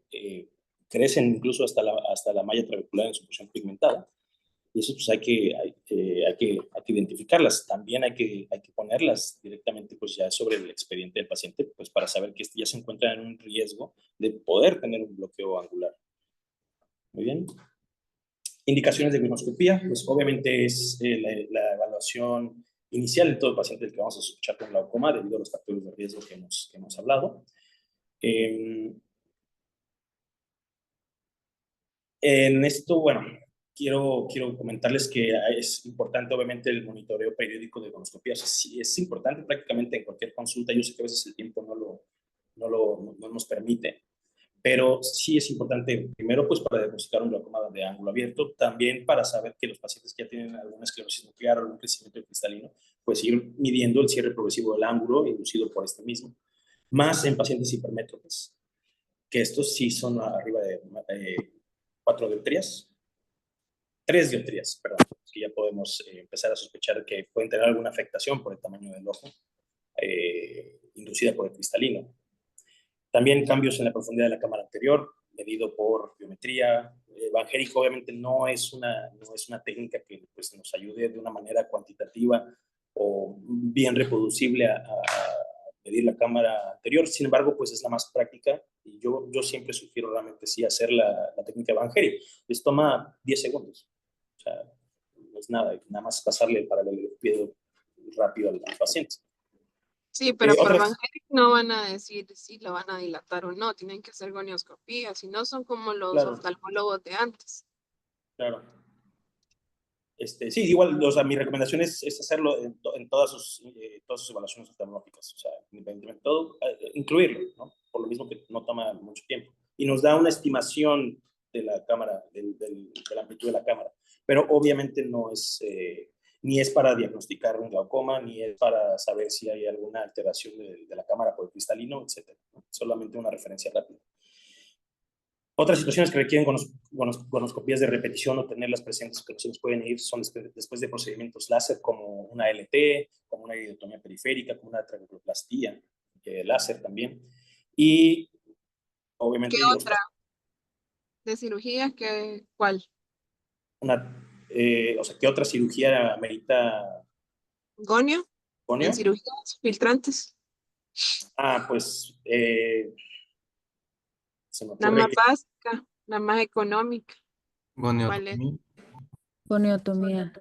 crecen incluso hasta la malla trabecular en su porción pigmentada, y eso pues hay que identificarlas. También hay que ponerlas directamente pues ya sobre el expediente del paciente, pues para saber que ya se encuentra en un riesgo de poder tener un bloqueo angular. Muy bien. Indicaciones de glucoscopía, pues obviamente es la evaluación inicial en todo el paciente del que vamos a sospechar con glaucoma, debido a los factores de riesgo que hemos hablado. En esto, bueno, quiero comentarles que es importante obviamente el monitoreo periódico de glucoscopía. O sea, sí, es importante prácticamente en cualquier consulta. Yo sé que a veces el tiempo no nos permite, pero sí es importante, primero, pues para diagnosticar un glaucoma de ángulo abierto, también para saber que los pacientes que ya tienen alguna esclerosis nuclear o algún crecimiento cristalino, pues ir midiendo el cierre progresivo del ángulo inducido por este mismo, más en pacientes hipermétropes, que estos sí son arriba de 4 dioptrías, 3 dioptrías, perdón, que ya podemos empezar a sospechar que pueden tener alguna afectación por el tamaño del ojo, inducida por el cristalino. También cambios en la profundidad de la cámara anterior, medido por biometría. Van Herijk obviamente no es una técnica que pues, nos ayude de una manera cuantitativa o bien reproducible a medir la cámara anterior. Sin embargo, pues es la más práctica y yo siempre sugiero realmente sí hacer la técnica Van Gehry. Les toma 10 segundos. O sea, no es nada más pasarle el paralelepípedo rápido al paciente. Sí, pero por Otras- Van Gehry no van a decir si lo van a dilatar o no, tienen que hacer gonioscopía, si no son como los Claro. oftalmólogos de antes. Claro. Sí, igual, o sea, mi recomendación es hacerlo en todas sus evaluaciones oftalmológicas, o sea, independientemente de todo, incluirlo, ¿no? Por lo mismo que no toma mucho tiempo. Y nos da una estimación de la cámara, de la amplitud de la cámara, pero obviamente no es, ni es para diagnosticar un glaucoma, ni es para saber si hay alguna alteración de la cámara por el cristalino, etc. ¿no? Solamente una referencia rápida. Otras situaciones que requieren gonoscopías de repetición o tenerlas presentes que no se nos pueden ir son después de procedimientos láser como una LT, como una iridotomía periférica, como una trabeculoplastía, láser también. Y obviamente... ¿Qué otra? ¿De cirugía? ¿Cuál? O sea, ¿qué otra cirugía amerita ¿Gonio? gonio? ¿En cirugías filtrantes? Pues... se me La ocurre más básica, la más económica. ¿Cuál es? Goniotomía.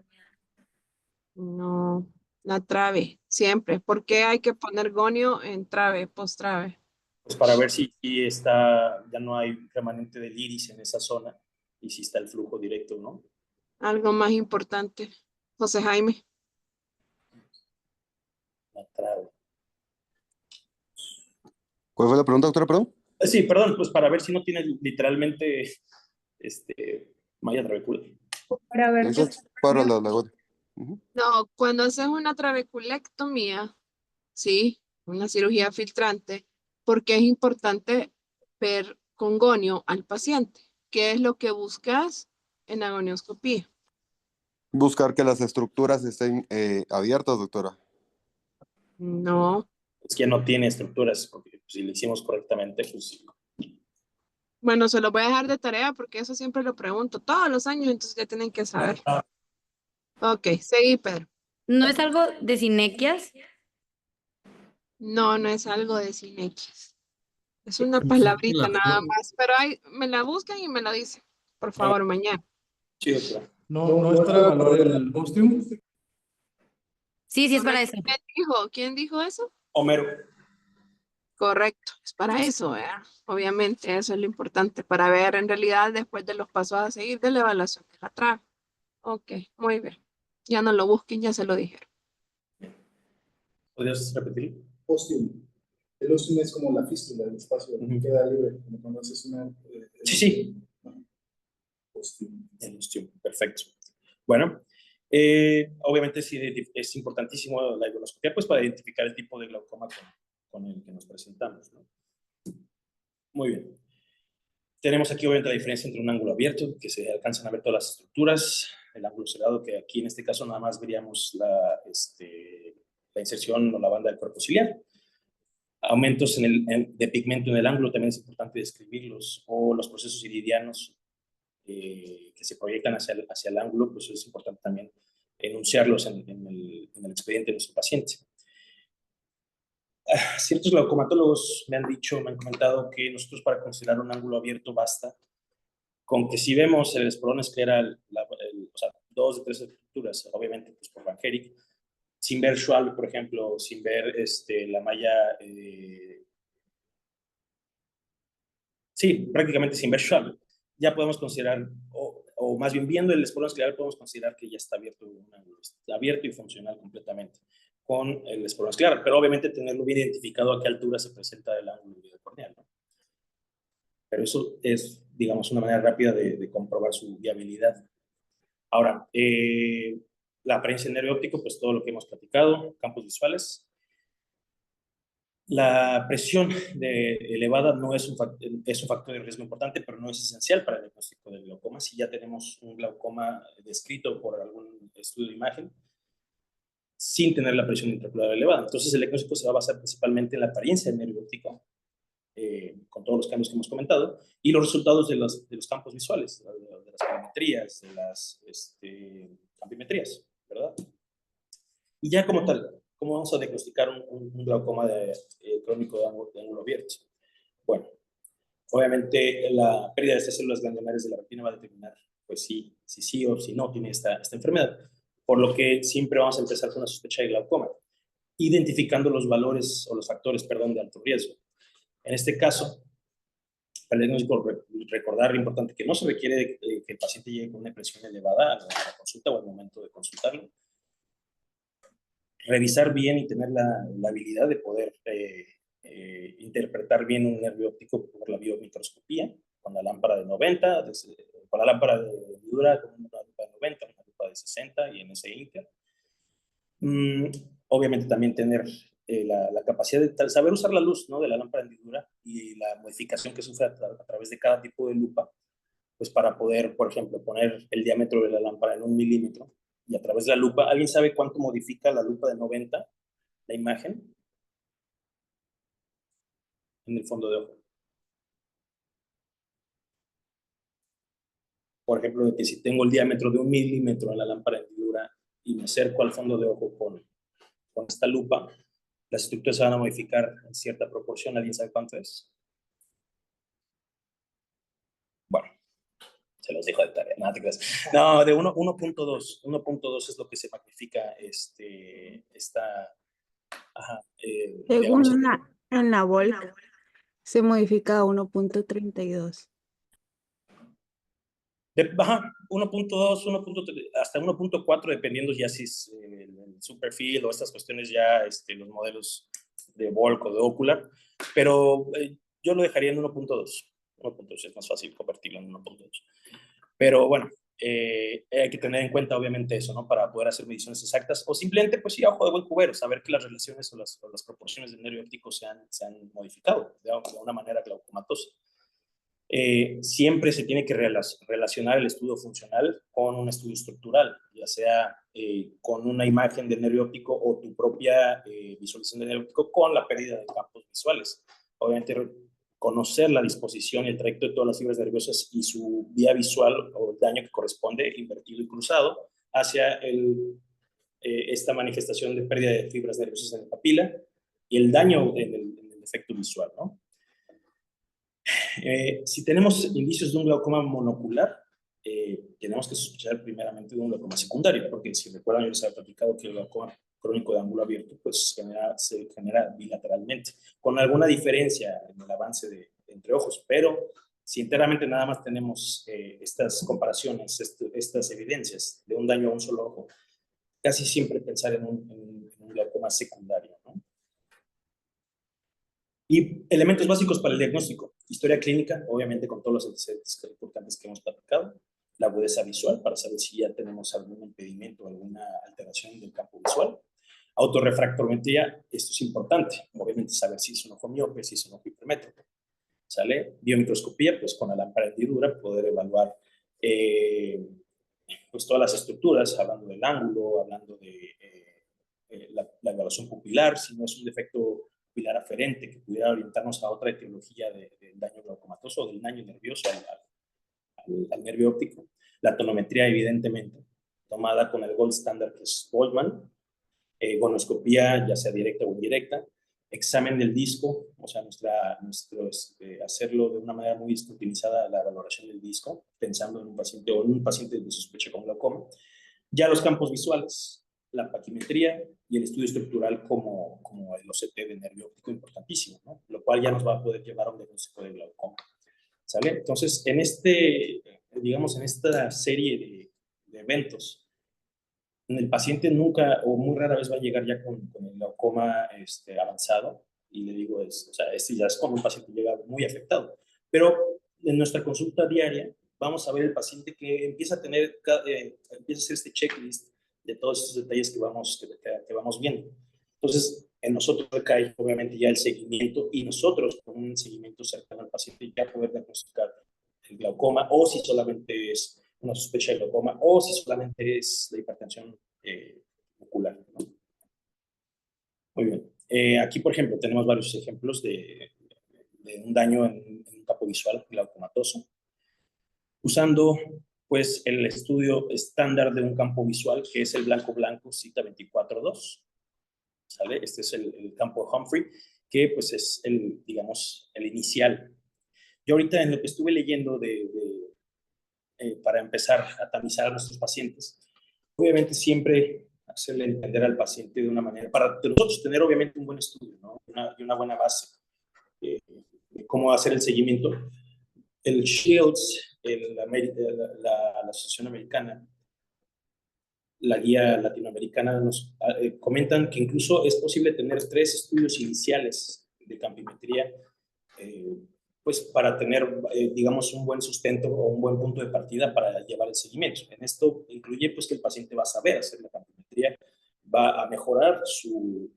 No, la trave, siempre. ¿Por qué hay que poner gonio en trave, post-trave? pues para ver si ya no hay remanente del iris en esa zona y si está el flujo directo, ¿no? Algo más importante. José Jaime. La trave. ¿Cuál fue la pregunta, doctora, perdón? Sí, perdón, pues para ver si no tiene literalmente malla trabecular. Para ver Eso es para la gota. No, cuando haces una trabeculectomía, sí, una cirugía filtrante, porque es importante ver con gonio al paciente. ¿Qué es lo que buscas en la gonioscopía? Buscar que las estructuras estén abiertas, doctora. No. Es que no tiene estructuras, porque si lo hicimos correctamente, pues sí. Bueno, se lo voy a dejar de tarea porque eso siempre lo pregunto todos los años, entonces ya tienen que saber. Ok, seguí, Pedro. ¿No es algo de sinequias? No, no es algo de sinequias. Es una palabrita nada más, pero ahí me la buscan y me la dicen. Por favor, mañana. Sí, doctora. ¿No es para evaluar el ostium? Sí, sí es para eso. ¿Quién dijo eso? Homero. Correcto, es para eso, ¿verdad? Obviamente, eso es lo importante, para ver en realidad después de los pasos a seguir de la evaluación de la trave. Ok, muy bien. Ya no lo busquen, ya se lo dijeron. ¿Podrías repetir? Ostium. El ostium es como la fístula, el espacio que queda libre, como cuando haces una... Sí. Ostium. El ostium, perfecto. Bueno, obviamente sí, es importantísimo la iconoscopia, pues para identificar el tipo de glaucoma con el que nos presentamos, ¿no? Muy bien. Tenemos aquí obviamente la diferencia entre un ángulo abierto, que se alcanzan a ver todas las estructuras, el ángulo cerrado, que aquí en este caso nada más veríamos la inserción o la banda del cuerpo ciliar. Aumentos de pigmento en el ángulo, también es importante describirlos, o los procesos iridianos que se proyectan hacia el ángulo, pues es importante también enunciarlos en el expediente de nuestro paciente. Ciertos glaucomatólogos me han comentado que nosotros para considerar un ángulo abierto basta con que si vemos el esporón escleral, o sea, 2 de 3 estructuras, obviamente pues por Van Gehry, sin ver Schwalbe, por ejemplo, sin ver la malla, sí, prácticamente sin ver Schwalbe, ya podemos considerar, o más bien viendo el esporón escleral, podemos considerar que ya está abierto un ángulo, está abierto y funcional completamente con el esporón escleral, pero obviamente tenerlo bien identificado a qué altura se presenta el ángulo corneal, ¿no? Pero eso es, digamos, una manera rápida de comprobar su viabilidad. Ahora, la apariencia del nervio óptico, pues todo lo que hemos platicado, campos visuales. La presión elevada no es un factor de riesgo importante, pero no es esencial para el diagnóstico del glaucoma. Si ya tenemos un glaucoma descrito por algún estudio de imagen, sin tener la presión intraocular elevada. Entonces, el diagnóstico se va a basar principalmente en la apariencia del nervio óptico, con todos los cambios que hemos comentado, y los resultados de los campos visuales, de las parametrías, campimetrías, ¿verdad? Y ya como tal, ¿cómo vamos a diagnosticar un glaucoma crónico de ángulo abierto? Bueno, obviamente la pérdida de estas células ganglionares de la retina va a determinar, pues sí o si no tiene esta enfermedad, por lo que siempre vamos a empezar con una sospecha de glaucoma, identificando los valores o los factores, perdón, de alto riesgo. En este caso, para el diagnóstico, recordar importante que no se requiere que el paciente llegue con una presión elevada a la consulta o al momento de consultarlo. Revisar bien y tener la habilidad de poder interpretar bien un nervio óptico por la biomicroscopía, con la lámpara de 90, con la lámpara de hendidura, con una lupa de 90, una lupa de 60 y en ese inter. Obviamente también tener la capacidad de saber usar la luz, ¿no?, de la lámpara de hendidura y la modificación que sufre a través de cada tipo de lupa, pues para poder, por ejemplo, poner el diámetro de la lámpara en 1 milímetro y a través de la lupa, ¿alguien sabe cuánto modifica la lupa de 90 la imagen en el fondo de ojo? Por ejemplo, de que si tengo el diámetro de 1 milímetro en la lámpara de hendidura y me acerco al fondo de ojo con esta lupa, las estructuras se van a modificar en cierta proporción. ¿Alguien sabe cuánto es? Bueno, se los dejo de tarea, nada te creas. No, de 1.2. 1.2 es lo que se magnifica Según digamos, en la Volk se modifica a 1.32. Ajá, 1.2, 1.3, hasta 1.4, dependiendo ya si es el Superfield o estas cuestiones ya, los modelos de Volk o de Ocular, pero yo lo dejaría en 1.2. 1.2 es más fácil convertirlo en 1.2. Pero bueno, hay que tener en cuenta obviamente eso, ¿no? Para poder hacer mediciones exactas, o simplemente, pues sí, a ojo de buen cubero, saber que las relaciones o las proporciones del nervio óptico se han modificado de una manera glaucomatosa. Siempre se tiene que relacionar el estudio funcional con un estudio estructural, ya sea con una imagen del nervio óptico o tu propia visualización del nervio óptico con la pérdida de campos visuales. Obviamente, conocer la disposición y el trayecto de todas las fibras nerviosas y su vía visual o el daño que corresponde, invertido y cruzado, hacia esta manifestación de pérdida de fibras nerviosas en la papila y el daño en el efecto visual, ¿no? Si tenemos indicios de un glaucoma monocular, tenemos que sospechar primeramente de un glaucoma secundario, porque si recuerdan, yo les había platicado que el glaucoma crónico de ángulo abierto pues, se genera bilateralmente, con alguna diferencia en el avance entre ojos, pero si enteramente nada más tenemos estas comparaciones, estas evidencias de un daño a un solo ojo, casi siempre pensar en un glaucoma secundario, ¿no? Y elementos básicos para el diagnóstico. Historia clínica, obviamente con todos los antecedentes importantes que hemos platicado. La agudeza visual, para saber si ya tenemos algún impedimento, alguna alteración del campo visual. Autorrefractometría, esto es importante. Obviamente saber si es un ojo miope, si es un ojo hipermétrope. ¿Sale? Biomicroscopía, pues con la lámpara de hendidura poder evaluar pues todas las estructuras, hablando del ángulo, hablando de la evaluación pupilar, si no es un defecto pupilar aferente que pudiera orientarnos a otra etiología del daño glaucomatoso o del daño nervioso al nervio óptico. La tonometría, evidentemente, tomada con el gold standard que es Goldman. Gonoscopía, ya sea directa o indirecta. Examen del disco, o sea, hacerlo de una manera muy escrutinizada la valoración del disco, pensando en un paciente o en un paciente de sospecha con glaucoma. Ya los campos visuales, la paquimetría y el estudio estructural como el OCT de nervio óptico, importantísimo, ¿no? Lo cual ya nos va a poder llevar a un diagnóstico de glaucoma. ¿Sale? Entonces, en esta serie de eventos, el paciente nunca o muy rara vez va a llegar ya con el glaucoma avanzado, y le digo, o sea, ya es cuando un paciente llega muy afectado. Pero en nuestra consulta diaria vamos a ver el paciente que empieza a hacer este checklist de todos estos detalles que vamos viendo. Entonces, en nosotros recae obviamente ya el seguimiento, y nosotros con un seguimiento cercano al paciente ya poder diagnosticar el glaucoma, o si solamente es una sospecha de glaucoma, o si solamente es la hipertensión ocular, ¿no? Muy bien. Aquí, por ejemplo, tenemos varios ejemplos de un daño en un campo visual glaucomatoso, usando pues el estudio estándar de un campo visual, que es el blanco-blanco cita 24-2. ¿Sale? Este es el campo Humphrey, que pues es el, digamos, el inicial. Yo ahorita en lo que estuve leyendo para empezar a tamizar a nuestros pacientes, obviamente siempre hacerle entender al paciente de una manera, para nosotros tener obviamente un buen estudio, ¿no? Una buena base de cómo hacer el seguimiento. El Shields, la Asociación Americana, la guía latinoamericana, nos comentan que incluso es posible tener 3 estudios iniciales de campimetría, pues para tener, digamos, un buen sustento o un buen punto de partida para llevar el seguimiento. En esto incluye pues que el paciente va a saber hacer la campimetría, va a mejorar su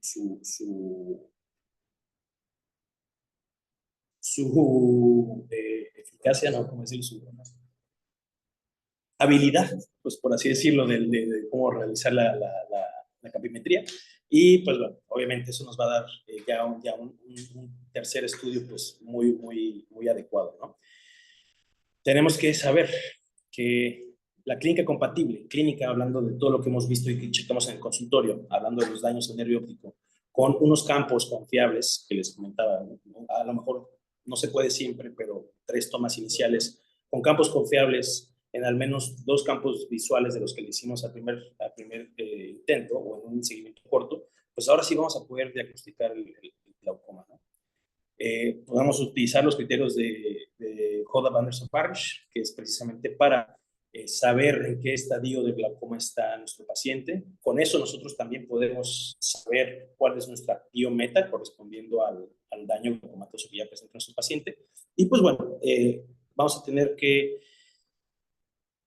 eficacia, no, ¿cómo decirlo? Su habilidad, pues por así decirlo, de cómo realizar la campimetría. Y pues bueno, obviamente eso nos va a dar ya un tercer estudio pues muy adecuado, ¿no? Tenemos que saber que la clínica compatible, clínica hablando de todo lo que hemos visto y que checamos en el consultorio, hablando de los daños al nervio óptico, con unos campos confiables que les comentaba, a lo mejor no se puede siempre, pero 3 tomas iniciales, con campos confiables en al menos 2 campos visuales de los que le hicimos al primer intento o en un seguimiento corto, pues ahora sí vamos a poder diagnosticar el glaucoma, ¿no? Podamos utilizar los criterios de Hoda van der Parrish, que es precisamente para saber en qué estadio de glaucoma está nuestro paciente. Con eso nosotros también podemos saber cuál es nuestra biometa correspondiendo al daño glaucomatoso que ya presenta nuestro paciente. Y pues bueno, vamos a tener que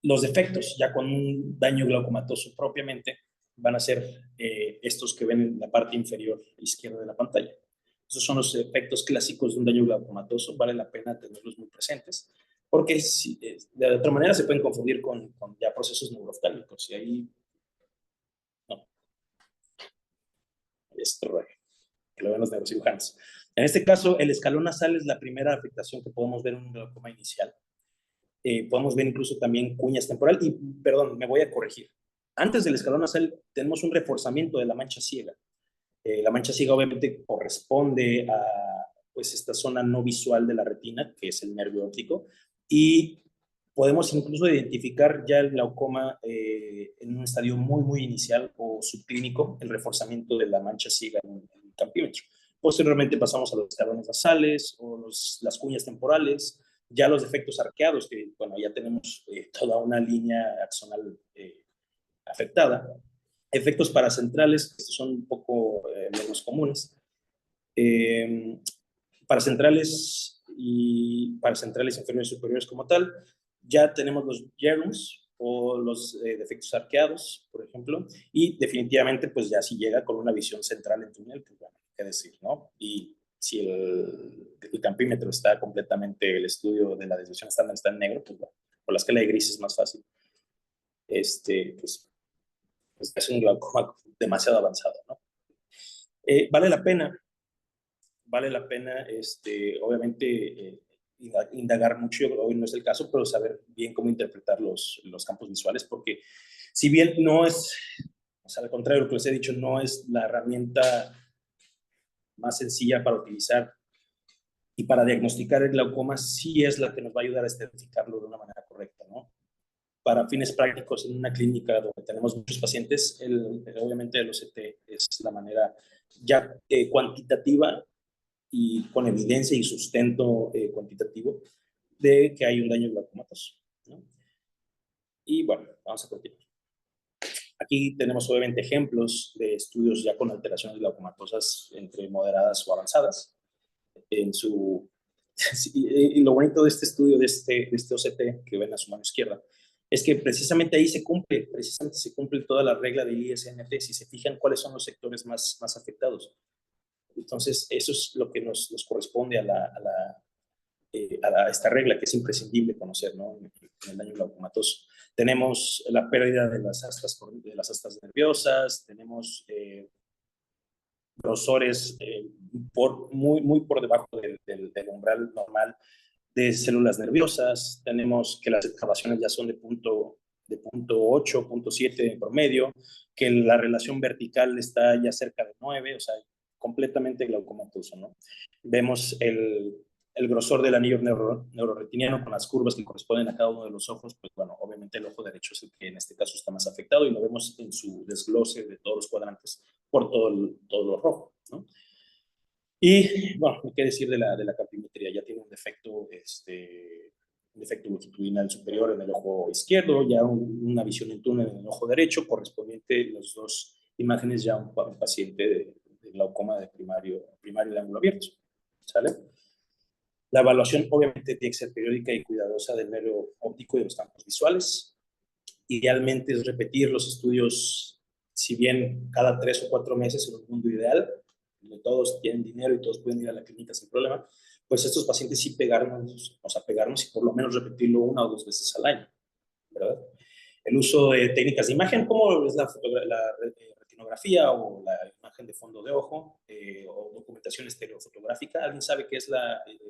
los defectos ya con un daño glaucomatoso propiamente van a ser estos que ven en la parte inferior izquierda de la pantalla. Esos son los efectos clásicos de un daño glaucomatoso, vale la pena tenerlos muy presentes, porque de otra manera se pueden confundir con ya procesos neuroftálicos, y ahí no. Esto que lo ven los neurocirujanos. En este caso, el escalón nasal es la primera afectación que podemos ver en un glaucoma inicial. Podemos ver incluso también cuñas temporal, y perdón, me voy a corregir. Antes del escalón nasal tenemos un reforzamiento de la mancha ciega. La mancha ciega obviamente corresponde a pues, esta zona no visual de la retina, que es el nervio óptico, y podemos incluso identificar ya el glaucoma en un estadio muy inicial o subclínico, el reforzamiento de la mancha ciega en el campímetro. Posteriormente pasamos a los escalones nasales o las cuñas temporales, ya los defectos arqueados, que bueno, ya tenemos toda una línea axonal afectada. Efectos paracentrales, que son un poco menos comunes. Paracentrales inferiores y superiores como tal. Ya tenemos los germs o los defectos arqueados, por ejemplo, y definitivamente pues ya si llega con una visión central en túnel, pues bueno, qué decir, ¿no? Y si el campímetro está completamente, el estudio de la desviación estándar está en negro, pues bueno, por la escala de gris es más fácil. Pues es un glaucoma demasiado avanzado, ¿no? Vale la pena, obviamente, indagar mucho, hoy no es el caso, pero saber bien cómo interpretar los campos visuales, porque si bien no es, o sea, al contrario de lo que les he dicho, no es la herramienta más sencilla para utilizar y para diagnosticar el glaucoma, sí es la que nos va a ayudar a identificarlo de una manera correcta, ¿no? Para fines prácticos en una clínica donde tenemos muchos pacientes, obviamente el OCT es la manera ya cuantitativa y con evidencia y sustento cuantitativo de que hay un daño glaucomatoso, ¿no? Y bueno, vamos a continuar. Aquí tenemos obviamente ejemplos de estudios ya con alteraciones glaucomatosas entre moderadas o avanzadas. Y lo bonito de este estudio, de este OCT que ven a su mano izquierda, es que precisamente ahí se cumple toda la regla del ISNT, si se fijan cuáles son los sectores más afectados. Entonces, eso es lo que nos corresponde a esta regla, que es imprescindible conocer, ¿no? En el daño glaucomatoso. Tenemos la pérdida de las astas nerviosas, tenemos grosores muy por debajo del umbral normal de células nerviosas, tenemos que las excavaciones ya son de punto 8, punto 7 en promedio, que la relación vertical está ya cerca de 9, o sea, completamente glaucomatoso, ¿no? Vemos el grosor del anillo neuroretiniano con las curvas que corresponden a cada uno de los ojos, pues bueno, obviamente el ojo derecho es el que en este caso está más afectado y lo vemos en su desglose de todos los cuadrantes por todo lo rojo, ¿no? Y bueno, ¿qué decir de la campimetría? Ya tiene un defecto longitudinal superior en el ojo izquierdo, ya una visión en túnel en el ojo derecho, correspondiente en las dos imágenes ya un paciente de glaucoma de primario de ángulo abierto, ¿sale? La evaluación obviamente tiene que ser periódica y cuidadosa del nervio óptico y de los campos visuales. Idealmente es repetir los estudios, si bien cada 3 o 4 meses en un mundo ideal, donde todos tienen dinero y todos pueden ir a la clínica sin problema, pues estos pacientes sí pegarnos y por lo menos repetirlo 1 o 2 veces al año, ¿verdad? El uso de técnicas de imagen, como es la retinografía o la imagen de fondo de ojo o documentación estereofotográfica. ¿Alguien sabe qué es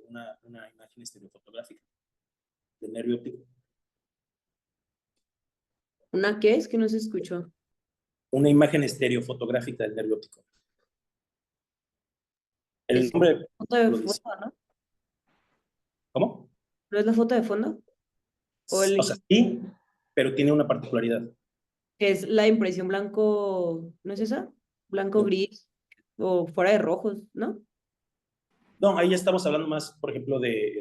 una imagen estereofotográfica del nervio óptico? ¿Una qué es? Que no se escuchó. Una imagen estereofotográfica del nervio óptico. El nombre... Foto de fondo, ¿no? ¿Cómo? ¿No es la foto de fondo? O sea, sí, pero tiene una particularidad. Que es la impresión blanco, ¿no es esa? Blanco, gris, o fuera de rojos, ¿no? No, ahí ya estamos hablando más, por ejemplo, de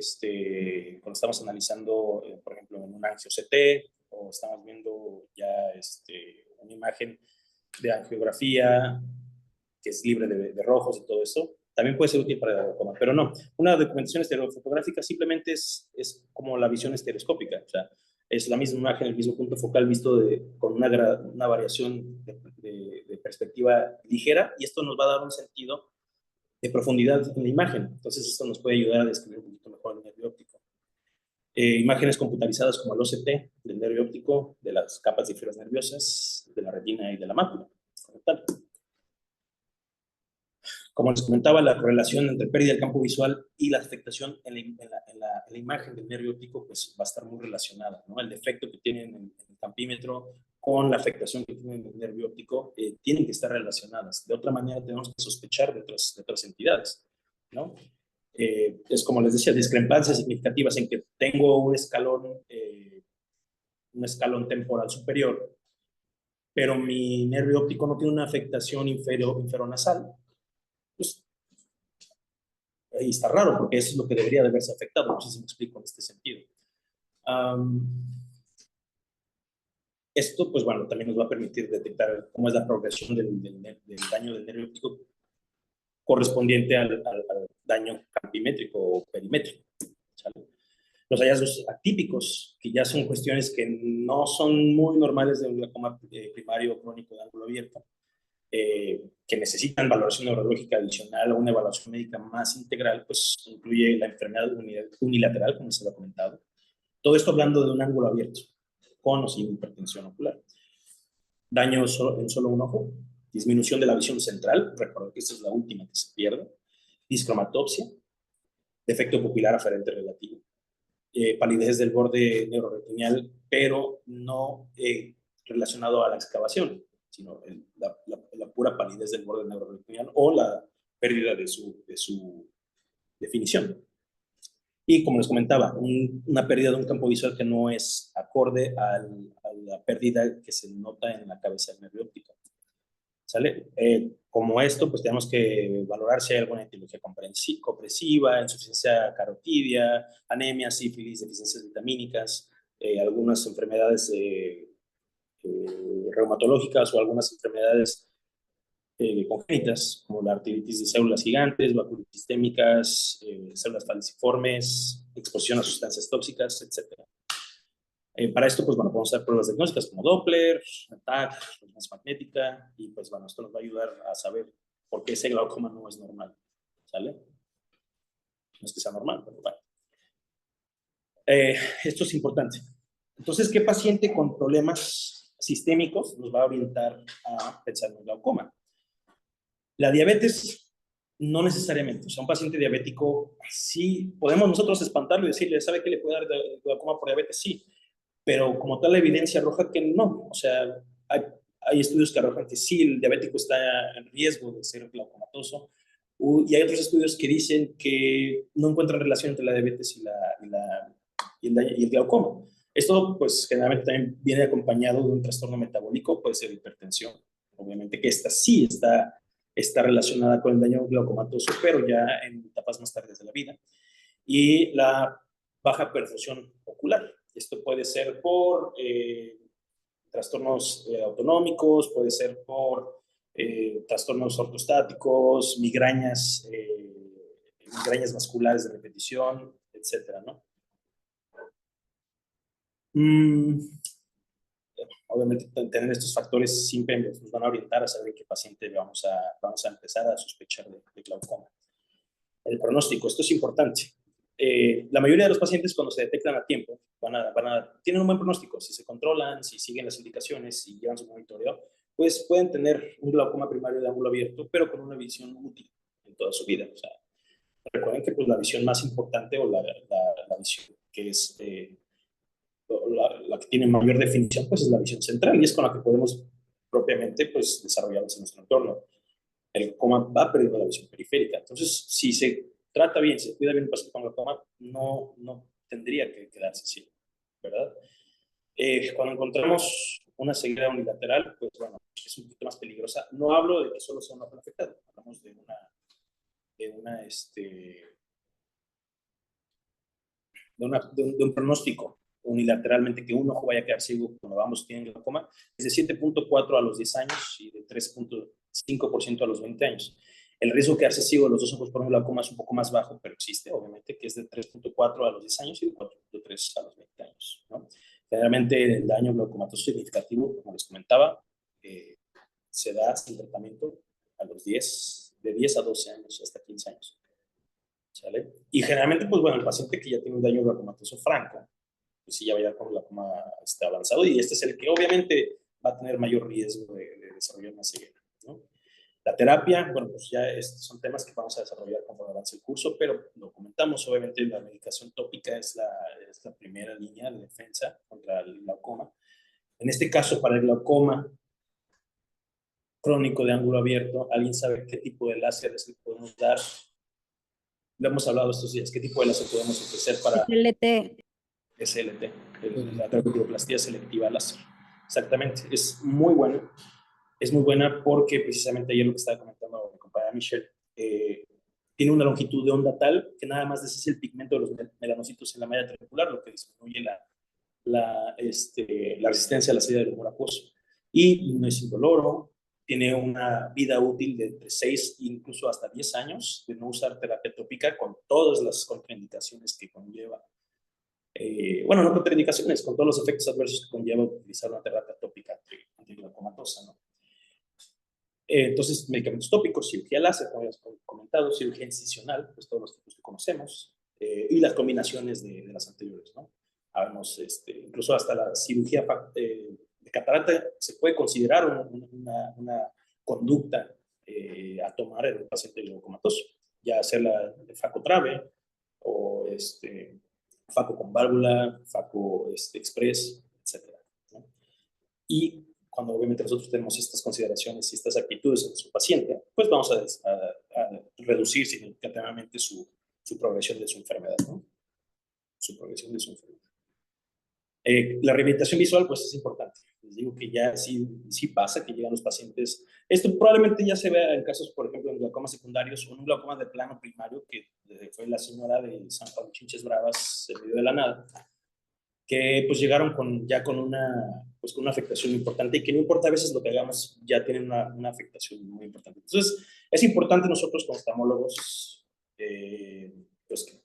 cuando estamos analizando, por ejemplo, en un angio-CT, o estamos viendo ya una imagen de angiografía que es libre de rojos y todo eso. También puede ser útil para el glaucoma, pero no. Una documentación estereofotográfica simplemente es como la visión estereoscópica, o sea, es la misma imagen, el mismo punto focal visto con una variación de perspectiva ligera, y esto nos va a dar un sentido de profundidad en la imagen. Entonces esto nos puede ayudar a describir un poquito mejor el nervio óptico. Imágenes computarizadas como el OCT del nervio óptico, de las capas de fibras nerviosas, de la retina y de la mácula. Como les comentaba, la correlación entre pérdida del campo visual y la afectación en la imagen del nervio óptico pues va a estar muy relacionada, ¿no? El defecto que tiene en el campímetro con la afectación que tiene en el nervio óptico tienen que estar relacionadas. De otra manera tenemos que sospechar de otras entidades, ¿no? Es como les decía, discrepancias significativas en que tengo un escalón temporal superior, pero mi nervio óptico no tiene una afectación inferonasal. Pues ahí está raro, porque eso es lo que debería de haberse afectado. No sé si me explico en este sentido. Esto, pues bueno, también nos va a permitir detectar cómo es la progresión del daño del nervio óptico correspondiente al daño campimétrico o perimétrico, ¿sale? Los hallazgos atípicos, que ya son cuestiones que no son muy normales de un glaucoma primario crónico de ángulo abierto, que necesitan valoración neurológica adicional o una evaluación médica más integral, pues incluye la enfermedad unilateral, como se lo ha comentado. Todo esto hablando de un ángulo abierto, con o sin hipertensión ocular. Daño en solo un ojo, disminución de la visión central, recuerdo que esta es la última que se pierde, discromatopsia, defecto pupilar aferente relativo, palidez del borde neuroretinial, pero no relacionado a la excavación, sino la pura palidez del borde neuroretinial o la pérdida de su definición. Y como les comentaba, una pérdida de un campo visual que no es acorde a la pérdida que se nota en la cabeza del nervio óptico. ¿Sale? Como esto, pues tenemos que valorar si hay alguna etiología compresiva, insuficiencia carotidia, anemia, sífilis, deficiencias vitamínicas, algunas enfermedades reumatológicas o algunas enfermedades congénitas, como la arteritis de células gigantes, vacuolas sistémicas, células falciformes, exposición a sustancias tóxicas, etc. Para esto, pues bueno, podemos hacer pruebas diagnósticas como Doppler, TAC, resonancia magnética, y pues bueno, esto nos va a ayudar a saber por qué ese glaucoma no es normal, ¿sale? No es que sea normal, pero bueno. Esto es importante. Entonces, ¿qué paciente con problemas sistémicos nos va a orientar a pensar en glaucoma? La diabetes No necesariamente. O sea, un paciente diabético, sí, podemos nosotros espantarlo y decirle, ¿sabe qué le puede dar glaucoma por diabetes? Sí, pero como tal la evidencia arroja que no. O sea, hay estudios que arrojan que sí, el diabético está en riesgo de ser glaucomatoso, y hay otros estudios que dicen que no encuentran relación entre la diabetes y el glaucoma. Esto, pues, generalmente también viene acompañado de un trastorno metabólico, puede ser hipertensión, obviamente, que esta sí está relacionada con el daño glaucomatoso, pero ya en etapas más tardes de la vida. Y la baja perfusión ocular. Esto puede ser por trastornos autonómicos, puede ser por trastornos ortostáticos, migrañas vasculares de repetición, etcétera, ¿no? Obviamente, tener estos factores siempre nos van a orientar a saber en qué paciente vamos a empezar a sospechar de glaucoma. El pronóstico, esto es importante. La mayoría de los pacientes, cuando se detectan a tiempo, tienen un buen pronóstico. Si se controlan, si siguen las indicaciones, y llevan su monitoreo, pues pueden tener un glaucoma primario de ángulo abierto, pero con una visión útil en toda su vida. O sea, recuerden que pues, la visión más importante, o la visión que es la que tiene mayor definición, pues es la visión central, y es con la que podemos propiamente pues, desarrollarnos en nuestro entorno. El glaucoma va perdiendo la visión periférica. Entonces, si se trata bien, se cuida bien un paciente con glaucoma, no tendría que quedarse así, ¿verdad? Cuando encontramos una ceguera unilateral, pues bueno, es un poquito más peligrosa. No hablo de que solo sea una ojo afectado, hablamos de un pronóstico unilateralmente, que un ojo vaya a quedar ciego cuando vamos tienen glaucoma, es de 7.4 a los 10 años y de 3.5% a los 20 años. El riesgo de quedarse ciego de los dos ojos por un glaucoma es un poco más bajo, pero existe, obviamente, que es de 3.4 a los 10 años y de 4.3 a los 20 años, ¿no? Generalmente el daño glaucomatoso significativo, como les comentaba, se da sin tratamiento a los de 10 a 12 años, hasta 15 años. ¿Sale? Y generalmente, pues bueno, el paciente que ya tiene un daño glaucomatoso franco, pues sí ya va a ir con glaucoma avanzado, y este es el que obviamente va a tener mayor riesgo de desarrollar una ceguera, ¿no? La terapia, bueno, pues ya son temas que vamos a desarrollar conforme avance el curso, pero lo comentamos, obviamente la medicación tópica es la primera línea de defensa contra el glaucoma. En este caso, para el glaucoma crónico de ángulo abierto, ¿alguien sabe qué tipo de láser es que podemos dar? Lo hemos hablado estos días, ¿qué tipo de láser podemos ofrecer para SLT. SLT, la trabeculoplastía selectiva láser? Exactamente, es muy buena. Es muy buena porque precisamente ayer lo que estaba comentando mi compañera Michelle, tiene una longitud de onda tal que nada más deshace el pigmento de los melanocitos en la malla trabecular, lo que disminuye la resistencia a la salida del humor acuoso. Y no es indoloro, tiene una vida útil de entre 6 e incluso hasta 10 años de no usar terapia tópica, con todas las contraindicaciones que conlleva. Bueno, no contraindicaciones, con todos los efectos adversos que conlleva utilizar una terapia tópica antiglaucomatosa, ¿no? Entonces, medicamentos tópicos, cirugía láser, como ya hemos comentado, cirugía incisional, pues todos los tipos que conocemos, y las combinaciones de las anteriores, ¿no? Hablamos, incluso hasta la cirugía de catarata se puede considerar una conducta a tomar en un paciente glaucomatoso, ya hacerla de facotrave o faco con válvula, faco express, etc., ¿no? Y cuando obviamente nosotros tenemos estas consideraciones y estas actitudes en su paciente, pues vamos a reducir significativamente su progresión de su enfermedad, ¿no? Su progresión de su enfermedad. La rehabilitación visual, pues es importante. Les digo que ya sí pasa que llegan los pacientes. Esto probablemente ya se vea en casos, por ejemplo, en glaucomas secundarios o en un glaucoma de plano primario, que fue la señora de San Juan Chinches Bravas en medio de la nada, que pues llegaron ya con una afectación importante, y que no importa a veces lo que hagamos, ya tienen una afectación muy importante. Entonces, es importante nosotros como oftalmólogos pues,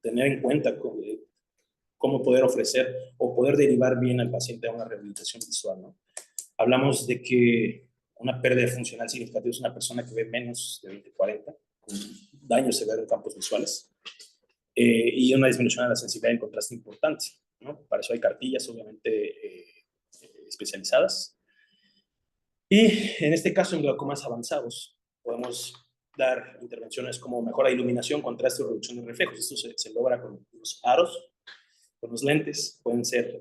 tener en cuenta cómo poder ofrecer o poder derivar bien al paciente a una rehabilitación visual, ¿no? Hablamos de que una pérdida funcional significativa es una persona que ve menos de 20/40, con daño severo en campos visuales, y una disminución de la sensibilidad en contraste importante, ¿no? Para eso hay cartillas, obviamente, especializadas. Y en este caso, en glaucomas avanzados, podemos dar intervenciones como mejora de iluminación, contraste o reducción de reflejos. Esto se logra con los aros, con los lentes. Pueden ser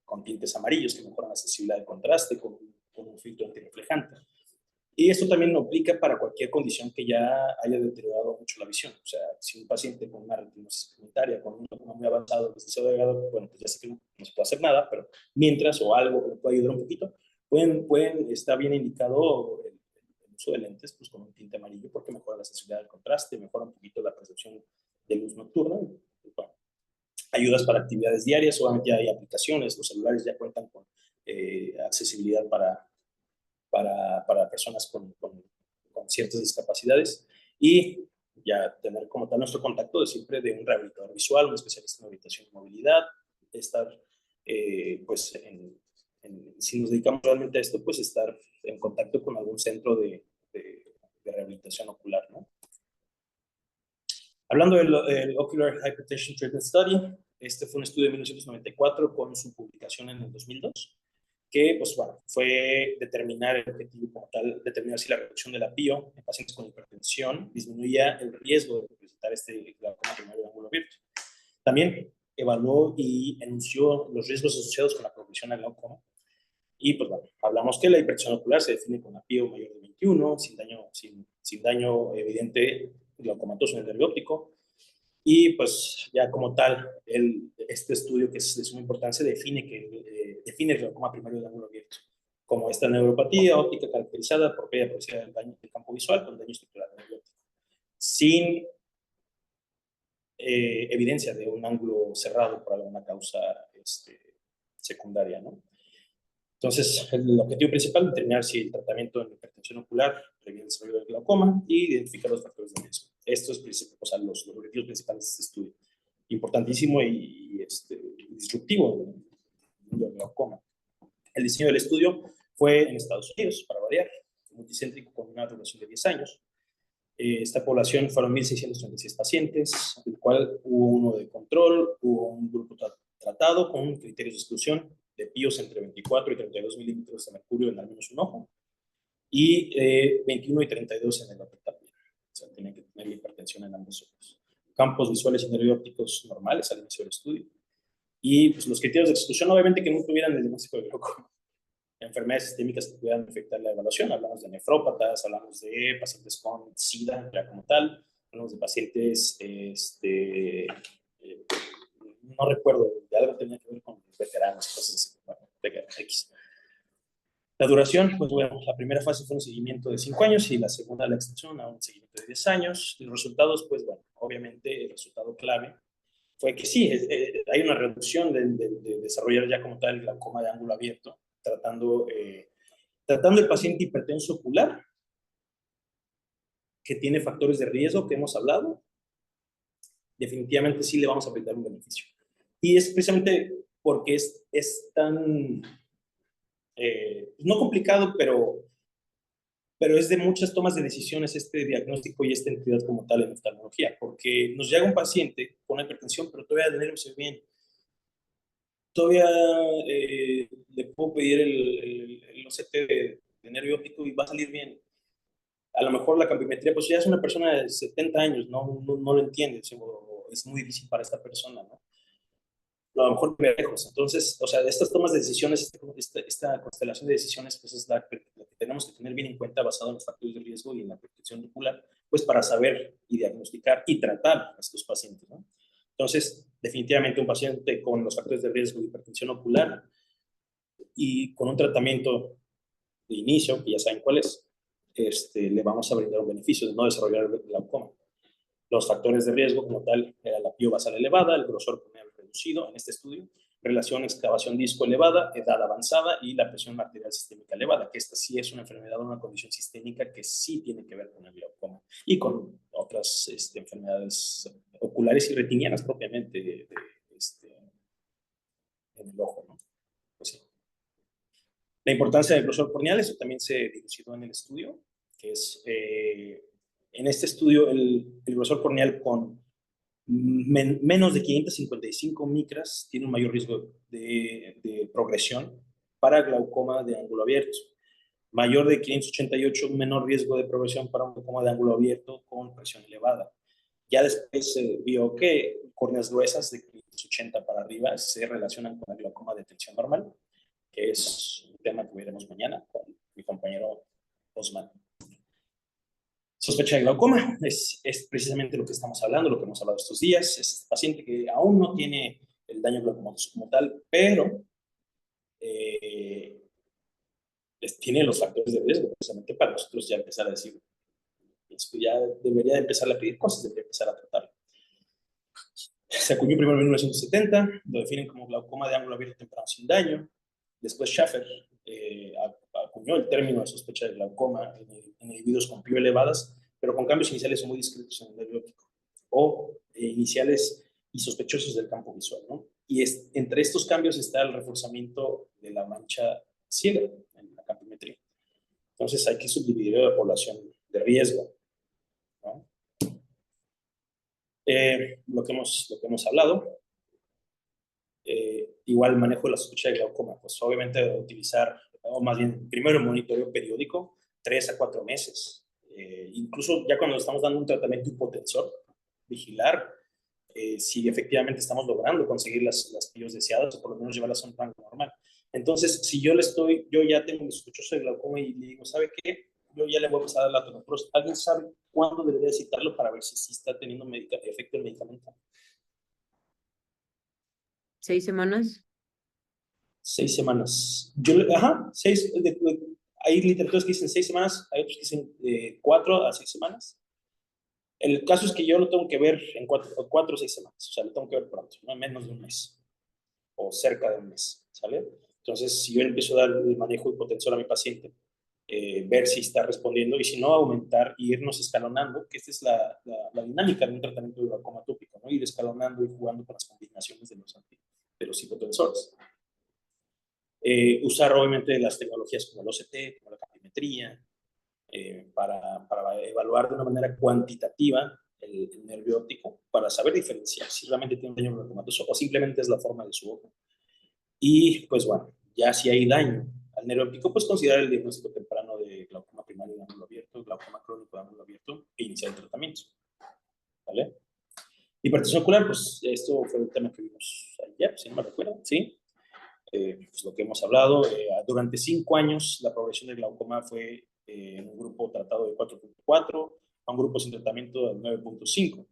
con tintes amarillos que mejoran la sensibilidad de contraste, con un filtro antirreflejante. Y esto también lo aplica para cualquier condición que ya haya deteriorado mucho la visión. O sea, si un paciente con una retinosis pigmentaria, con un glaucoma muy avanzado, deseo delgado, bueno, pues ya sé que no se puede hacer nada, pero mientras, o algo que le pueda ayudar un poquito, está bien indicado el uso de lentes pues, con un tinte amarillo, porque mejora la sensibilidad del contraste, mejora un poquito la percepción de luz nocturna. Y, bueno, ayudas para actividades diarias, obviamente ya hay aplicaciones, los celulares ya cuentan con accesibilidad para personas con ciertas discapacidades, y ya tener como tal nuestro contacto de siempre de un rehabilitador visual, un especialista en orientación y movilidad, estar pues si nos dedicamos realmente a esto, pues estar en contacto con algún centro de rehabilitación ocular, ¿no? Hablando del Ocular Hypertension Treatment Study, este fue un estudio de 1994 con su publicación en el 2002, que pues bueno, fue determinar el objetivo como tal, determinar si la reducción de la PIO en pacientes con hipertensión disminuía el riesgo de presentar glaucoma primario de ángulo abierto. También evaluó y enunció los riesgos asociados con la progresión al glaucoma. Y pues bueno, hablamos que la hipertensión ocular se define con la PIO mayor de 21, sin daño evidente glaucomatoso en el nervio óptico. Y pues ya como tal, este estudio que es de suma importancia define el glaucoma primario de ángulo abierto como esta neuropatía óptica caracterizada por pérdida progresiva del campo visual con daño estructural del nervio óptico, sin evidencia de un ángulo cerrado por alguna causa secundaria, ¿no? Entonces, el objetivo principal es determinar si el tratamiento en hipertensión ocular previene el desarrollo del glaucoma y identificar los factores de riesgo. Esto es los objetivos principales de este estudio. Importantísimo y disruptivo del glaucoma. El diseño del estudio fue en Estados Unidos, para variar, multicéntrico con una duración de 10 años. Esta población fueron 1.636 pacientes, del cual hubo uno de control, hubo un grupo tratado con criterios de exclusión de PIOs entre 24 y 32 milímetros de mercurio en al menos un ojo, y 21 y 32 en el otro también. O sea, tienen que tener hipertensión en ambos ojos. Campos visuales y nervio ópticos normales al inicio del estudio. Y pues, los criterios de exclusión, obviamente, que no tuvieran el diagnóstico de glaucoma. Enfermedades sistémicas que pudieran afectar la evaluación. Hablamos de nefrópatas, hablamos de pacientes con SIDA, ya como tal. Hablamos de pacientes, no recuerdo, de algo tenía que ver con veteranos, cosas así. Bueno, X. La duración, pues bueno, la primera fase fue un seguimiento de 5 años y la segunda la extensión a un seguimiento de 10 años. Los resultados, pues bueno, obviamente el resultado clave fue que sí, hay una reducción de desarrollar ya como tal el glaucoma de ángulo abierto, tratando el paciente hipertenso ocular, que tiene factores de riesgo que hemos hablado, definitivamente sí le vamos a brindar un beneficio. Y es precisamente porque es tan, no complicado, pero es de muchas tomas de decisiones este diagnóstico y esta entidad como tal en oftalmología, porque nos llega un paciente con hipertensión, pero todavía de nervios se ve bien. Todavía le puedo pedir el OCT de nervio óptico y va a salir bien. A lo mejor la campimetría, pues ya es una persona de 70 años, no lo entiende, es muy difícil para esta persona, ¿no? A lo mejor lejos. Entonces, o sea, estas tomas de decisiones, esta constelación de decisiones, pues es la que tenemos que tener bien en cuenta basado en los factores de riesgo y en la protección ocular, pues para saber y diagnosticar y tratar a estos pacientes, ¿no? Entonces, definitivamente un paciente con los factores de riesgo de hipertensión ocular y con un tratamiento de inicio, que ya saben cuál es, le vamos a brindar un beneficio de no desarrollar el glaucoma. Los factores de riesgo como tal era la PIO basal elevada, el grosor corneal reducido en este estudio, relación excavación disco elevada, edad avanzada y la presión arterial sistémica elevada, que esta sí es una enfermedad o una condición sistémica que sí tiene que ver con el glaucoma y con otras enfermedades oculares y retinianas propiamente en el ojo, ¿no? Pues sí. La importancia del grosor corneal, eso también se dilucidó en el estudio, que es, en este estudio, el grosor corneal con menos de 555 micras tiene un mayor riesgo de progresión para glaucoma de ángulo abierto. mayor de 588, un menor riesgo de progresión para un glaucoma de ángulo abierto con presión elevada. Ya después se vio que córneas gruesas de 580 para arriba se relacionan con el glaucoma de tensión normal, que es un tema que veremos mañana con mi compañero Osman. Sospecha de glaucoma es precisamente lo que estamos hablando, lo que hemos hablado estos días. Es este paciente que aún no tiene el daño glaucomatoso como tal, pero tiene los factores de riesgo, precisamente para nosotros ya empezar a decir, es que ya debería de empezar a pedir cosas, debería empezar a tratarlo. Se acuñó primero en 1970, lo definen como glaucoma de ángulo abierto temprano sin daño. Después Schaffer acuñó el término de sospecha de glaucoma en individuos con PIO elevadas, pero con cambios iniciales muy discretos en el nervio óptico, o iniciales y sospechosos del campo visual, ¿no? Y entre estos cambios está el reforzamiento de la mancha ciega en la campimetría. Entonces hay que subdividir a la población de riesgo, ¿no? Lo que hemos hablado, igual manejo de la sospecha de glaucoma, pues obviamente utilizar, o más bien, primero el monitoreo periódico, 3 a 4 meses. Incluso ya cuando estamos dando un tratamiento hipotensor, vigilar si efectivamente estamos logrando conseguir las PIOs deseadas, o por lo menos llevarlas a un rango normal. Entonces, si yo ya tengo mi sospechoso de glaucoma y le digo, ¿sabe qué? Yo ya le voy a pasar a la tonopros. ¿Alguien sabe cuándo debería citarlo para ver si está teniendo efecto el medicamento? 6 semanas. 6 semanas. Hay literaturas que dicen 6 semanas, hay otros que dicen 4 a 6 semanas. El caso es que yo lo tengo que ver en 4 o 6 semanas, o sea, lo tengo que ver pronto, no en menos de un mes, o cerca de un mes, ¿sale? Entonces, si yo empiezo a dar el manejo hipotensor a mi paciente, ver si está respondiendo, y si no, aumentar y irnos escalonando, que esta es la dinámica de un tratamiento de glaucoma tópico, ¿no? Ir escalonando y jugando con las combinaciones de los hipotensores. Usar obviamente las tecnologías como el OCT, como la campimetría, para evaluar de una manera cuantitativa el nervio óptico, para saber diferenciar si realmente tiene un daño glaucomatoso o simplemente es la forma de su ojo. Y pues bueno, ya si hay daño al nervio óptico, pues considerar el diagnóstico temprano de glaucoma primario de ángulo abierto, glaucoma crónico de ángulo abierto e iniciar el tratamiento. ¿Vale? Hipertensión ocular, pues esto fue el tema que vimos ayer, si no me recuerdo, ¿sí? Pues lo que hemos hablado, durante 5 años la progresión del glaucoma fue en un grupo tratado de 4.4 a un grupo sin tratamiento de 9.5.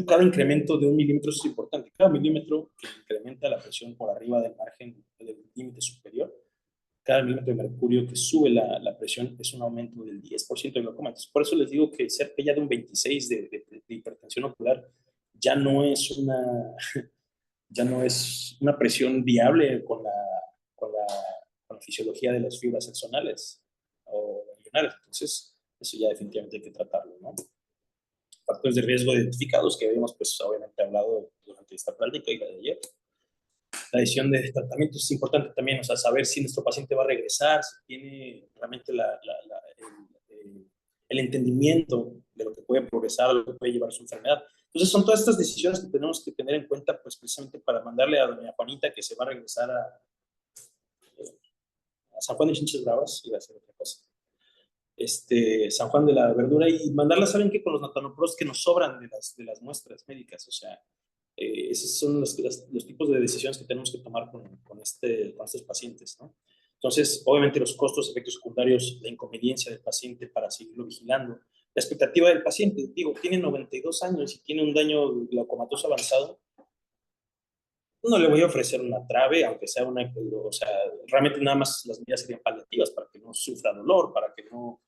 Cada incremento de 1 milímetro es importante. Cada milímetro que incrementa la presión por arriba del margen del límite superior, cada milímetro de mercurio que sube la presión es un aumento del 10% de glaucoma. Entonces, por eso les digo que cerca ya de un 26 de hipertensión ocular ya no es una presión viable con la fisiología de las fibras axonales o ganglionares. Entonces, eso ya definitivamente hay que tratarlo, ¿no? Factores de riesgo identificados que habíamos, pues, obviamente hablado durante esta plática y la de ayer. La decisión de tratamiento es importante también, o sea, saber si nuestro paciente va a regresar, si tiene realmente el entendimiento de lo que puede progresar, lo que puede llevar a su enfermedad. Entonces, son todas estas decisiones que tenemos que tener en cuenta, pues, precisamente para mandarle a doña Juanita que se va a regresar a San Juan de Chinchas Bravas, iba a hacer otra cosa. San Juan de la Verdura, y mandarla, ¿saben qué? Con los natanopros que nos sobran de las muestras médicas, o sea, esos son los tipos de decisiones que tenemos que tomar con estos pacientes, ¿no? Entonces, obviamente los costos, efectos secundarios, la inconveniencia del paciente para seguirlo vigilando, la expectativa del paciente, digo, tiene 92 años y tiene un daño glaucomatoso avanzado, no le voy a ofrecer una trave, aunque sea o sea, realmente nada más las medidas serían paliativas para que no sufra dolor, para que no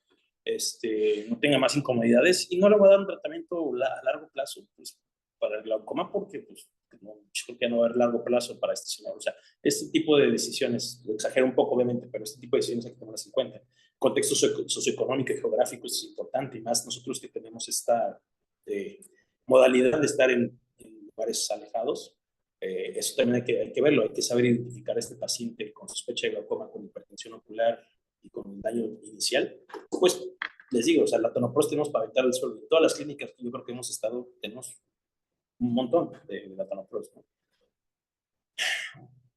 tenga más incomodidades, y no le voy a dar un tratamiento a largo plazo, pues, para el glaucoma, porque pues, yo creo que no va a haber largo plazo para este señor. O sea, este tipo de decisiones, lo exagero un poco obviamente, pero este tipo de decisiones hay que tomarlas en cuenta. Contexto socioeconómico y geográfico es importante, y más nosotros que tenemos esta modalidad de estar en lugares alejados. Eso también hay que verlo, hay que saber identificar a este paciente con sospecha de glaucoma, con hipertensión ocular y con un daño inicial. Pues les digo, o sea, la tonopros tenemos para aventar el suelo. En todas las clínicas que yo creo que hemos estado, tenemos un montón de latanoprost, ¿no?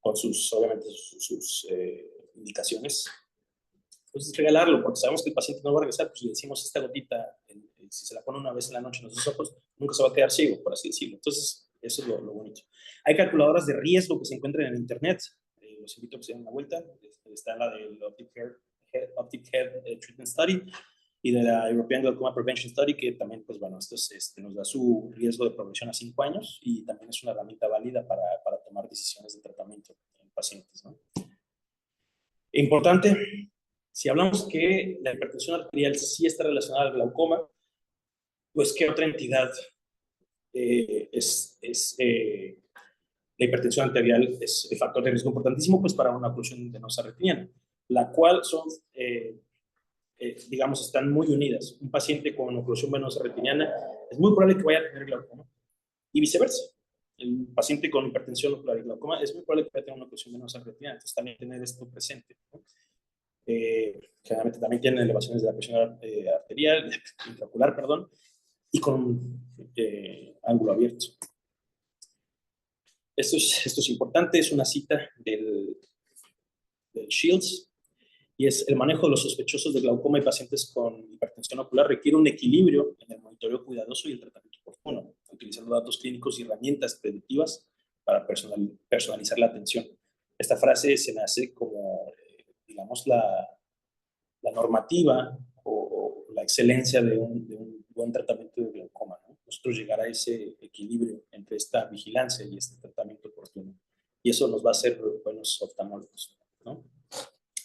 Con obviamente sus indicaciones. Entonces, regalarlo, porque sabemos que el paciente no va a regresar, pues le decimos esta gotita, si se la pone una vez en la noche en los dos ojos, nunca se va a quedar ciego, por así decirlo. Entonces, eso es lo bonito. Hay calculadoras de riesgo que se encuentran en internet. Los invito a que se den una vuelta. Está la del Optic Head Treatment Study y de la European Glaucoma Prevention Study, que también, pues bueno, esto nos da su riesgo de progresión a 5 años y también es una herramienta válida para tomar decisiones de tratamiento en pacientes, ¿no? Importante, si hablamos que la hipertensión arterial sí está relacionada al glaucoma, pues ¿qué otra entidad la hipertensión arterial es el factor de riesgo importantísimo pues para una oclusión venosa retiniana, la cual son, digamos, están muy unidas. Un paciente con oclusión venosa retiniana es muy probable que vaya a tener glaucoma y viceversa. El paciente con hipertensión ocular y glaucoma es muy probable que vaya a tener una oclusión venosa retiniana, entonces también tener esto presente, ¿no? Generalmente también tienen elevaciones de la presión arterial, intraocular, perdón, y con ángulo abierto. Esto es importante, es una cita del Shields, y es el manejo de los sospechosos de glaucoma y pacientes con hipertensión ocular requiere un equilibrio en el monitoreo cuidadoso y el tratamiento oportuno, utilizando datos clínicos y herramientas predictivas para personalizar la atención. Esta frase se me hace como, digamos, la normativa o la excelencia de un buen tratamiento de glaucoma, ¿no? Nosotros llegar a ese equilibrio entre esta vigilancia y este tratamiento oportuno. Y eso nos va a hacer buenos oftalmólogos, ¿no?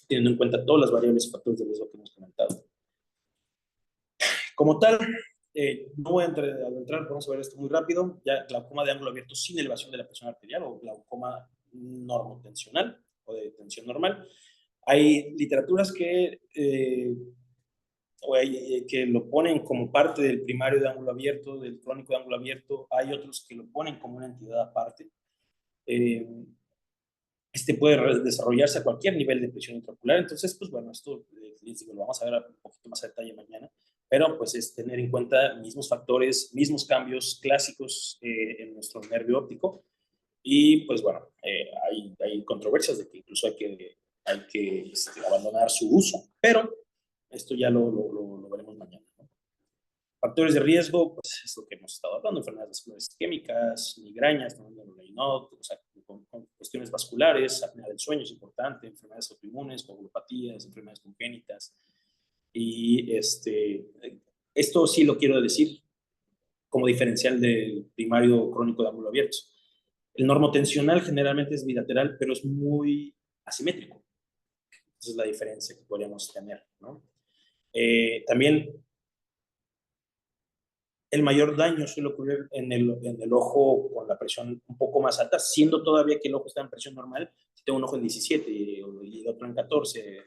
Teniendo en cuenta todas las variables y factores de riesgo que hemos comentado. Como tal, no voy a entrar, vamos a ver esto muy rápido. Ya glaucoma de ángulo abierto sin elevación de la presión arterial o glaucoma normotensional o de tensión normal. Hay literaturas que lo ponen como parte del primario de ángulo abierto, del crónico de ángulo abierto. Hay otros que lo ponen como una entidad aparte. Puede desarrollarse a cualquier nivel de presión intraocular. Entonces, pues bueno, esto les digo, lo vamos a ver un poquito más a detalle mañana. Pero pues es tener en cuenta mismos factores, mismos cambios clásicos en nuestro nervio óptico. Y pues bueno, hay controversias de que incluso hay que abandonar su uso, pero esto ya lo veremos mañana, ¿no? Factores de riesgo, pues es lo que hemos estado hablando: enfermedades vasculares isquémicas, migrañas, ¿no? O sea, con cuestiones vasculares, apnea del sueño es importante, enfermedades autoinmunes, coagulopatías, enfermedades congénitas. Y esto sí lo quiero decir como diferencial del primario crónico de ángulo abierto. El normotensional generalmente es bilateral, pero es muy asimétrico. Esa es la diferencia que podríamos tener, ¿no? También el mayor daño suele ocurrir en el ojo con la presión un poco más alta, siendo todavía que el ojo está en presión normal. Si tengo un ojo en 17 y el otro en 14,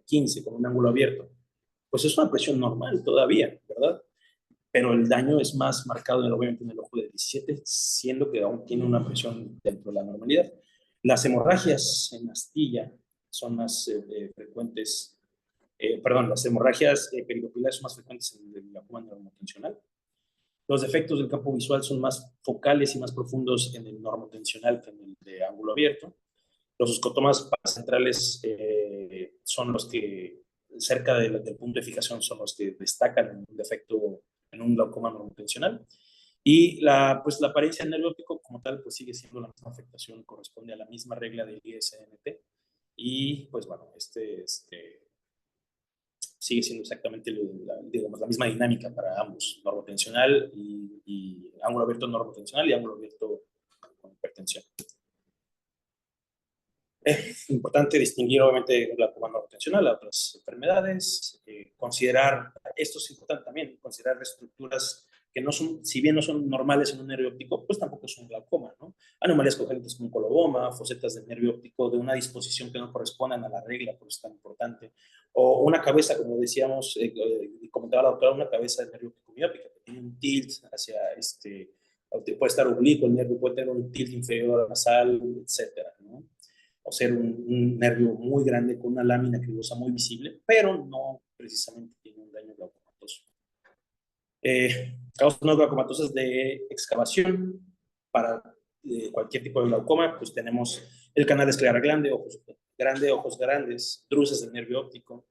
15, con un ángulo abierto, pues es una presión normal todavía, ¿verdad? Pero el daño es más marcado obviamente en el ojo de 17, siendo que aún tiene una presión dentro de la normalidad. Las hemorragias en astilla son más frecuentes, las hemorragias perigopilares son más frecuentes en el glaucoma normotensional. Los defectos del campo visual son más focales y más profundos en el normotensional que en el de ángulo abierto. Los escotomas paracentrales son los que, cerca del punto de fijación, son los que destacan en un defecto, en un glaucoma normotensional. Y la apariencia del nervio óptico como tal pues sigue siendo la misma afectación, corresponde a la misma regla del ISNT. Y pues bueno, sigue siendo exactamente la misma dinámica para ambos, normotensional y ángulo abierto normotensional y ángulo abierto con hipertensión. Es importante distinguir obviamente el glaucoma normotensional a otras enfermedades, considerar, esto es importante también, considerar estructuras que no son, si bien no son normales en un nervio óptico, pues tampoco son glaucoma, ¿no? Anomalías congénitas como coloboma, fosetas del nervio óptico de una disposición que no correspondan a la regla, por eso es tan importante. O una cabeza, como decíamos, comentaba la doctora, una cabeza de nervio óptico miópica que tiene un tilt hacia puede estar oblicuo el nervio, puede tener un tilt inferior nasal, etcétera, ¿no? O ser un nervio muy grande con una lámina cribosa muy visible, pero no precisamente tiene un daño glaucomatoso. Causas no glaucomatosas de excavación para cualquier tipo de glaucoma, pues tenemos el canal escleral grande, ojos ojos grandes, druses del nervio óptico.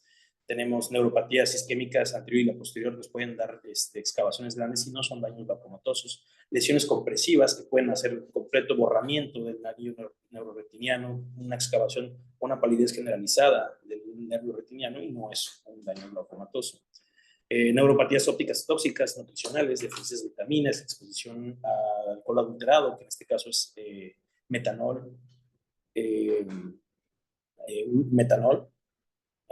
Tenemos neuropatías isquémicas anterior y la posterior, nos pueden dar excavaciones grandes y no son daños vacumatosos. Lesiones compresivas que pueden hacer completo borramiento del anillo neuroretiniano, una excavación, una palidez generalizada del nervio retiniano y no es un daño glaucomatoso. Neuropatías ópticas tóxicas, nutricionales, deficiencias de vitaminas, exposición a alcohol adulterado, que en este caso es metanol. Metanol,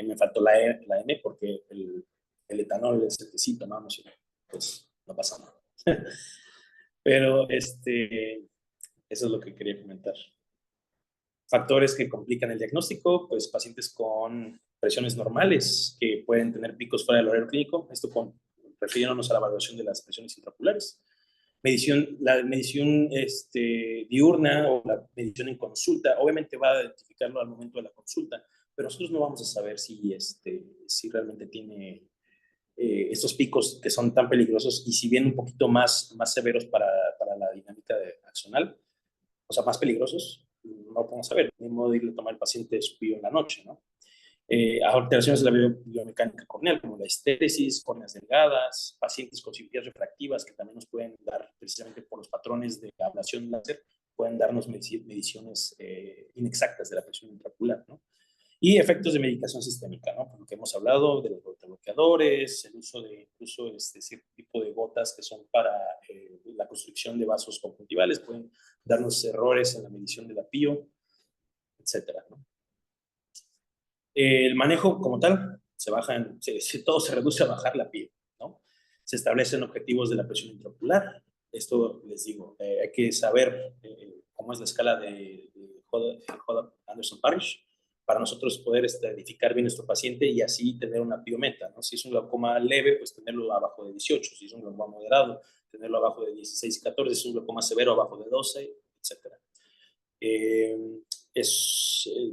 me faltó la M porque el etanol es el que sí tomamos y pues no pasa nada. Pero eso es lo que quería comentar. Factores que complican el diagnóstico, pues pacientes con presiones normales que pueden tener picos fuera del horario clínico, esto refiriéndonos a la evaluación de las presiones intraoculares. La medición diurna o la medición en consulta, obviamente va a identificarlo al momento de la consulta, pero nosotros no vamos a saber si realmente tiene estos picos que son tan peligrosos y si bien un poquito más severos para la dinámica axonal, o sea, más peligrosos, no lo podemos saber. Ni modo de irle a tomar al paciente su pío en la noche, ¿no? Alteraciones de la biomecánica corneal, como la estéresis, córneas delgadas, pacientes con cirugías refractivas que también nos pueden dar, precisamente por los patrones de ablación láser, pueden darnos mediciones inexactas de la presión intraocular, ¿no? Y efectos de medicación sistémica, ¿no? Por lo que hemos hablado de los bloqueadores, el uso de incluso cierto tipo de gotas que son para la construcción de vasos conjuntivales, pueden darnos errores en la medición de la PIO, etcétera, ¿no? El manejo como tal, todo se reduce a bajar la PIO, ¿no? Se establecen objetivos de la presión intraocular. Esto, les digo, hay que saber cómo es la escala de Hodder-Anderson-Parrish para nosotros poder identificar bien nuestro paciente y así tener una PIO meta, ¿no? Si es un glaucoma leve, pues tenerlo abajo de 18. Si es un glaucoma moderado, tenerlo abajo de 16 y 14. Si es un glaucoma severo, abajo de 12, etcétera.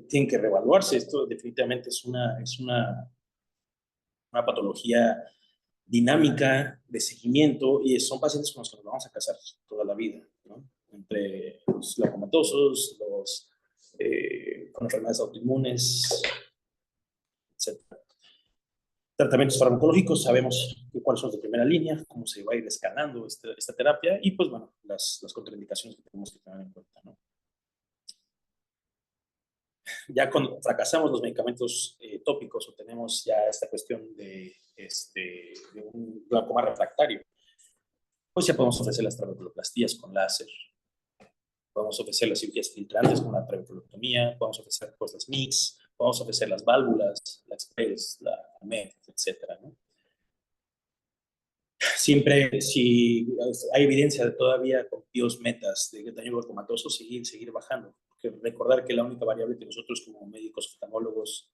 Tienen que reevaluarse. Esto definitivamente es una patología dinámica de seguimiento y son pacientes con los que nos vamos a casar toda la vida, ¿no? Entre los glaucomatosos, los con enfermedades autoinmunes, etc. Tratamientos farmacológicos, sabemos cuáles son de primera línea, cómo se va a ir escalando esta terapia y pues bueno, las contraindicaciones que tenemos que tener en cuenta, ¿no? Ya cuando fracasamos los medicamentos tópicos o tenemos ya esta cuestión de un glaucoma refractario, pues ya podemos ofrecer las trabeculoplastías con láser, podemos ofrecer las cirugías filtrantes con la trabeculotomía, podemos ofrecer cosas mix, podemos ofrecer las válvulas, la Express, la MED, etcétera, ¿no? Siempre, si hay evidencia todavía con PIOs metas de daño glaucomatoso, seguir bajando. Porque recordar que la única variable que nosotros como médicos oftalmólogos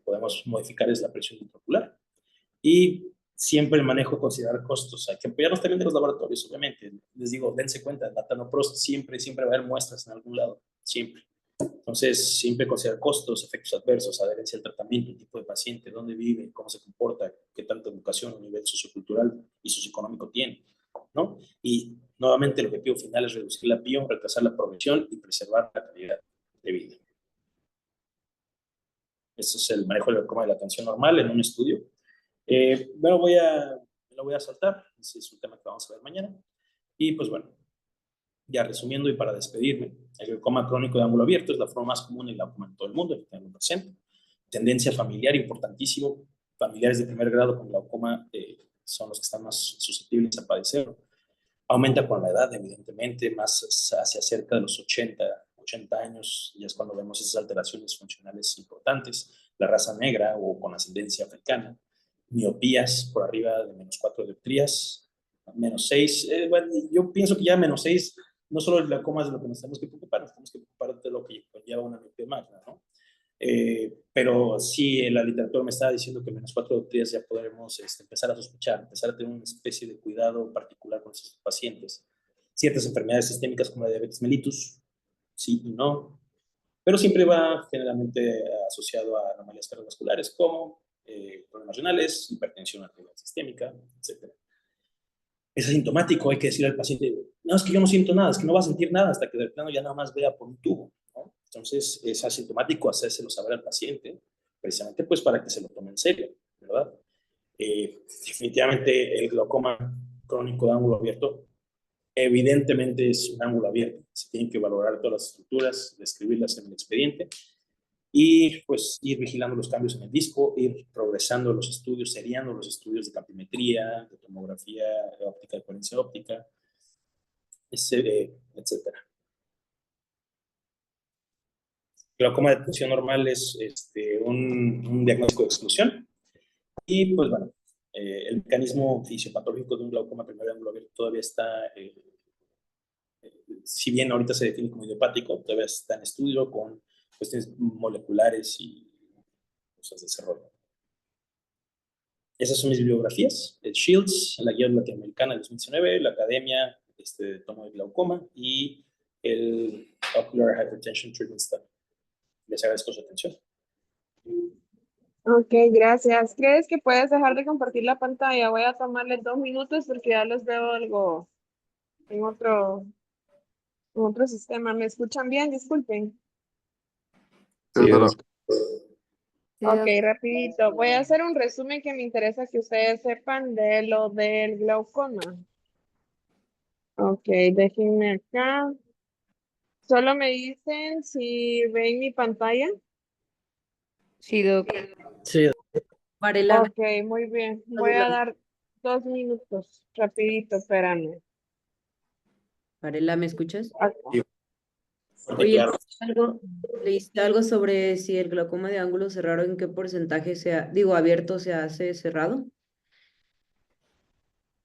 podemos modificar es la presión intraocular. Y siempre el manejo, considerar costos. Hay que apoyarnos también de los laboratorios, obviamente. Les digo, dense cuenta, la Tanoprost siempre va a haber muestras en algún lado, siempre. Entonces, siempre considerar costos, efectos adversos, adherencia al tratamiento, el tipo de paciente, dónde vive, cómo se comporta, qué tanta educación a nivel sociocultural y socioeconómico tiene, ¿no? Y nuevamente el objetivo final es reducir la PIO, retrasar la progresión y preservar la calidad de vida. Este es el manejo del glaucoma de la atención normal en un estudio. Me lo voy a saltar, ese es un tema que vamos a ver mañana. Y pues bueno, ya resumiendo y para despedirme, el glaucoma crónico de ángulo abierto es la forma más común del glaucoma en todo el mundo, el 1%. Tendencia familiar, importantísimo. Familiares de primer grado con glaucoma son los que están más susceptibles a padecerlo. Aumenta con la edad, evidentemente, más hacia cerca de los 80 años, ya es cuando vemos esas alteraciones funcionales importantes. La raza negra o con ascendencia africana. Miopías por arriba de -4 dioptrías, -6. Bueno, yo pienso que ya -6, no solo el glaucoma es de lo que nos tenemos que preocupar de lo que conlleva una miopía magna, ¿no? Pero sí, la literatura me estaba diciendo que -4 dioptrías ya podremos empezar a sospechar, empezar a tener una especie de cuidado particular con esos pacientes. Ciertas enfermedades sistémicas como la diabetes mellitus, sí y no, pero siempre va generalmente asociado a anomalías cardiovasculares como problemas renales, hipertensión arterial sistémica, etc. Es asintomático, hay que decirle al paciente, no, es que yo no siento nada, es que no va a sentir nada hasta que de plano ya nada más vea por un tubo, ¿no? Entonces, es asintomático hacérselo saber al paciente, precisamente pues para que se lo tome en serio, ¿verdad? Definitivamente el glaucoma crónico de ángulo abierto evidentemente es un ángulo abierto. Se tienen que valorar todas las estructuras, describirlas en el expediente y pues ir vigilando los cambios en el disco, ir progresando los estudios, seriando los estudios de campimetría, de tomografía óptica, de coherencia óptica, etcétera. Glaucoma de función normal es un diagnóstico de exclusión y pues bueno, el mecanismo fisiopatológico de un glaucoma primario de ángulo abierto todavía está, si bien ahorita se define como idiopático, todavía está en estudio con cuestiones moleculares y cosas de ese rollo. Esas son mis bibliografías: el Shields, la guía latinoamericana de 2019, la Academia de Tomo de Glaucoma y el Ocular Hypertension Treatment Study. Les agradezco su atención. Ok, gracias. ¿Crees que puedes dejar de compartir la pantalla? Voy a tomarle 2 minutos porque ya los veo algo en otro sistema. ¿Me escuchan bien? Disculpen. Sí, doctora. Ok, rapidito. Voy a hacer un resumen que me interesa que ustedes sepan de lo del glaucoma. Ok, déjenme acá. Solo me dicen si ven mi pantalla. Sí, doc. Sí, Varela, Ok, muy bien. Voy a dar 2 minutos. Rapidito, espérame. Varela, ¿me escuchas? Acá. Oye, Claro. ¿leíste algo sobre si el glaucoma de ángulo cerrado en qué porcentaje abierto se hace cerrado?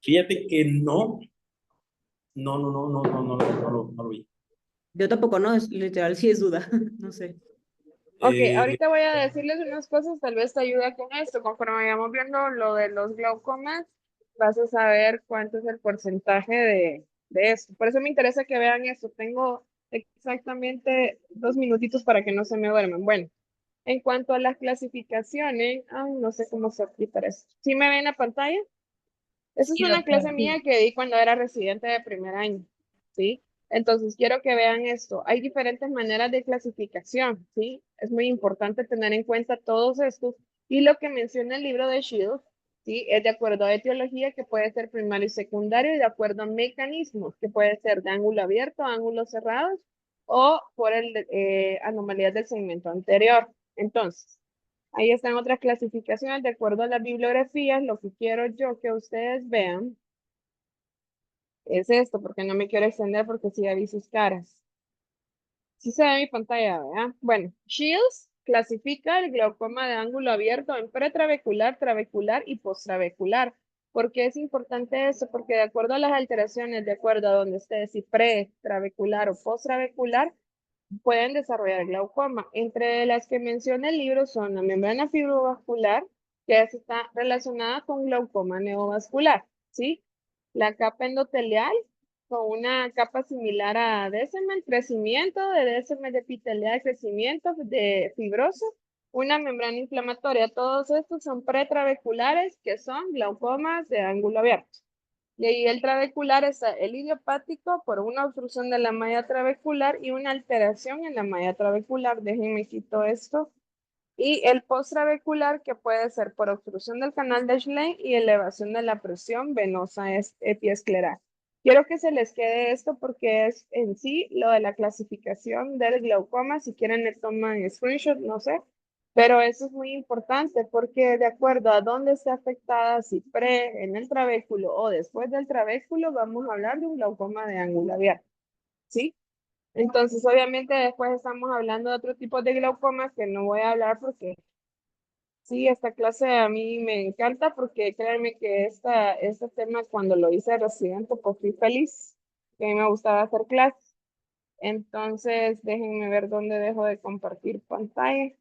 Fíjate que no lo vi. Yo tampoco, no, es literal, sí es duda, no sé. Ok, ahorita voy a decirles unas cosas, tal vez te ayude con esto. Conforme vayamos viendo lo de los glaucomas, vas a saber cuánto es el porcentaje de esto. Por eso me interesa que vean esto. Tengo exactamente 2 minutitos para que no se me duerman. Bueno, en cuanto a las clasificaciones, ay, no sé cómo se aplica esto. ¿Sí me ven la pantalla? Esa es Sí, una doctora, clase sí. mía que di cuando era residente de primer año, ¿sí? Entonces, quiero que vean esto. Hay diferentes maneras de clasificación, ¿sí? Es muy importante tener en cuenta todos estos. Y lo que menciona el libro de Shields, ¿sí? Es de acuerdo a etiología, que puede ser primario y secundario, y de acuerdo a mecanismos, que puede ser de ángulo abierto, ángulos cerrados, o por anomalías del segmento anterior. Entonces, ahí están otras clasificaciones de acuerdo a las bibliografías. Lo que quiero yo que ustedes vean es esto, porque no me quiero extender porque sí ya vi sus caras. Sí se ve mi pantalla, ¿verdad? Bueno, Shields clasifica el glaucoma de ángulo abierto en pretrabecular, trabecular y postrabecular. ¿Por qué es importante eso? Porque de acuerdo a las alteraciones, de acuerdo a donde esté, si pretrabecular o postrabecular, pueden desarrollar glaucoma. Entre las que menciona el libro son la membrana fibrovascular, que está relacionada con glaucoma neovascular, ¿sí? La capa endotelial, con una capa similar a Descemet, crecimiento de Descemet epitelial, crecimiento de fibroso, una membrana inflamatoria. Todos estos son pretraveculares, que son glaucomas de ángulo abierto. Y ahí el trabecular está el idiopático por una obstrucción de la malla trabecular y una alteración en la malla trabecular. Déjenme quito esto. Y el postrabecular, que puede ser por obstrucción del canal de Schlein y elevación de la presión venosa epiescleral. Quiero que se les quede esto porque es en sí lo de la clasificación del glaucoma. Si quieren le toman screenshot, no sé. Pero eso es muy importante porque de acuerdo a dónde esté afectada, si en el trabéculo o después del trabéculo, vamos a hablar de un glaucoma de ángulo abierto, ¿sí? Entonces, obviamente, después estamos hablando de otro tipo de glaucomas que no voy a hablar porque sí, esta clase a mí me encanta porque créanme que este tema cuando lo hice de residente, pues fui feliz, que a mí me gustaba hacer clases. Entonces, déjenme ver dónde dejo de compartir pantalla.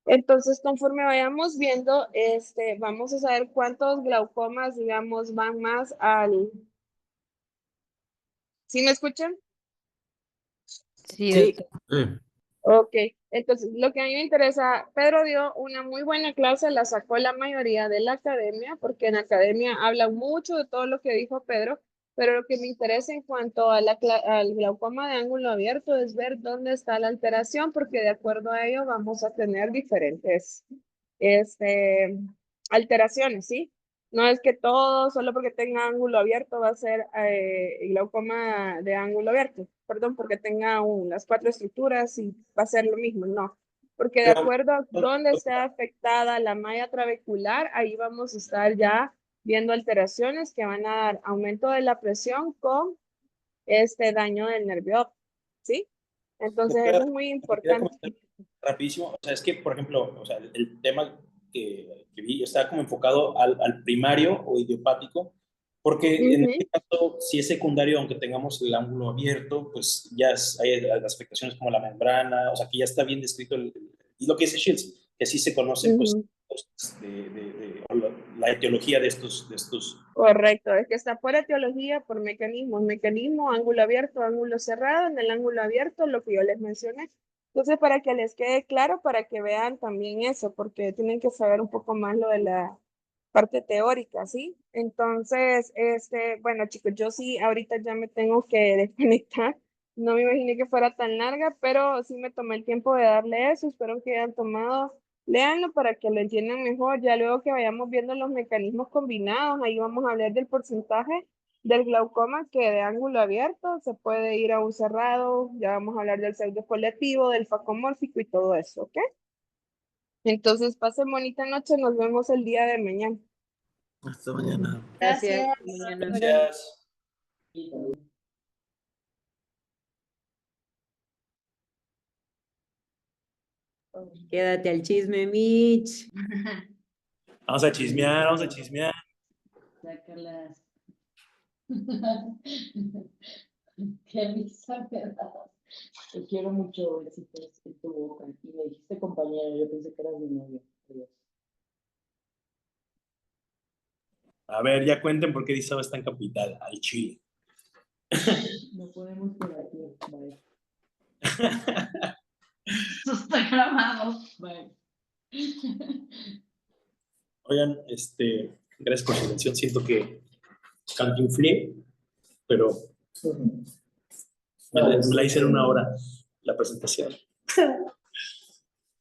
Entonces, conforme vayamos viendo, vamos a saber cuántos glaucomas, digamos, van más al... ¿Sí me escuchan? Sí, sí. doctora. Ok, entonces lo que a mí me interesa, Pedro dio una muy buena clase, la sacó la mayoría de la academia, porque en la academia habla mucho de todo lo que dijo Pedro, pero lo que me interesa en cuanto a al glaucoma de ángulo abierto es ver dónde está la alteración, porque de acuerdo a ello vamos a tener diferentes alteraciones, ¿sí? No es que todo, solo porque tenga ángulo abierto, va a ser glaucoma de ángulo abierto. Perdón, porque tenga las 4 estructuras y va a ser lo mismo, no. Porque de acuerdo a dónde esté afectada la malla trabecular, ahí vamos a estar ya viendo alteraciones que van a dar aumento de la presión con daño del nervio óptico, ¿sí? Entonces, eso es muy importante. Rapidísimo, o sea, es que, por ejemplo, o sea, el tema que vi está como enfocado al primario o idiopático, porque en este caso, si es secundario, aunque tengamos el ángulo abierto, pues ya hay afectaciones como la membrana, o sea, que ya está bien descrito, y lo que dice Shields, que sí se conoce, pues, la etiología de estos. Correcto, es que está por etiología, por mecanismo, ángulo abierto, ángulo cerrado, en el ángulo abierto, lo que yo les mencioné. Entonces, para que les quede claro, para que vean también eso, porque tienen que saber un poco más lo de la parte teórica, ¿sí? Entonces, bueno, chicos, yo sí, ahorita ya me tengo que desconectar. No me imaginé que fuera tan larga, pero sí me tomé el tiempo de darle eso. Espero que hayan tomado, léanlo para que lo entiendan mejor. Ya luego que vayamos viendo los mecanismos combinados, ahí vamos a hablar del porcentaje del glaucoma que de ángulo abierto se puede ir a un cerrado. Ya vamos a hablar del pseudofoliativo, del facomórfico y todo eso, ¿ok? Entonces, pasen bonita noche, nos vemos el día de mañana. Hasta mañana. Gracias. Gracias. Quédate al chisme, Mitch. Vamos a chismear, vamos a chismear. Sácalas. Qué risa me das. Te quiero mucho, besitos en tu boca. Y me dijiste compañero, yo pensé que eras mi novio. Adiós. A ver, ya cuenten por qué Dizaba está en capital, al Chile. No podemos por aquí. Bye. Eso está grabado. Bye. Oigan, gracias por su atención. Siento que cantinflé, pero me la hice en 1 hora la presentación.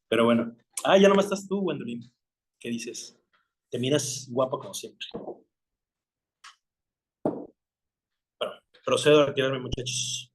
Pero bueno. Ya nomás estás tú, Gwendolyn. ¿Qué dices? Te miras guapa como siempre. Bueno, procedo a retirarme, muchachos.